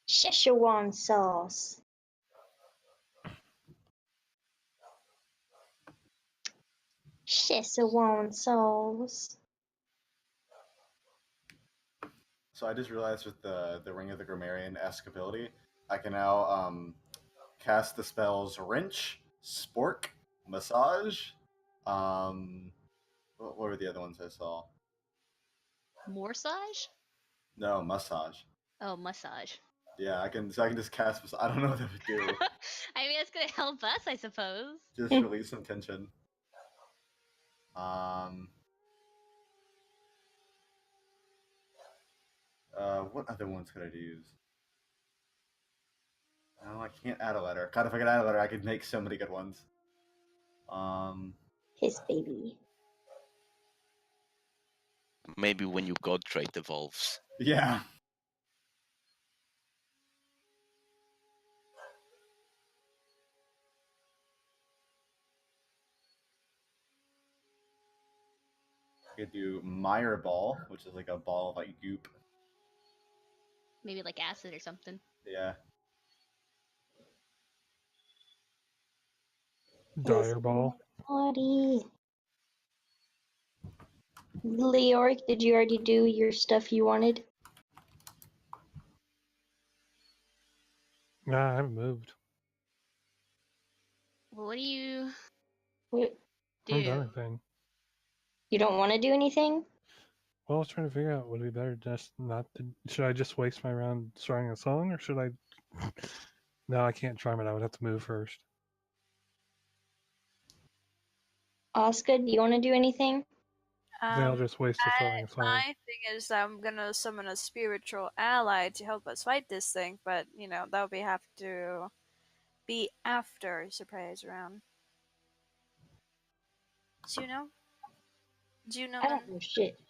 Szechuan sauce. Szechuan sauce. So I just realized with the Ring of the Grammarian-esque ability, I can now cast the spells Wrench, Spork, Massage. What were the other ones I saw? Morsage? No, massage. Oh, massage. Yeah, I can. So I can just cast. I don't know what that would do. I mean, it's gonna help us, I suppose. Just release some tension. What other ones could I use? Oh, I can't add a letter. God, if I could add a letter, I could make so many good ones. His baby. Maybe when your god trait evolves. Yeah. I could do Mire Ball, which is like a ball of like goop. Maybe like acid or something. Yeah. Dire ball. Body. Leoric, did you already do your stuff you wanted? Nah, I haven't moved. Well, what do you What? I haven't done do? anything. You don't want to do anything? Well, I was trying to figure out would it be better just not to. Should I just waste my round starting a song, or should I? No, I can't charm it. I would have to move first. Asuka, do you want to do anything? I think I'll just waste the starting a song. My thing is I'm gonna summon a spiritual ally to help us fight this thing, but you know that would have to be after surprise round. Do you know? Do you know? I don't know shit.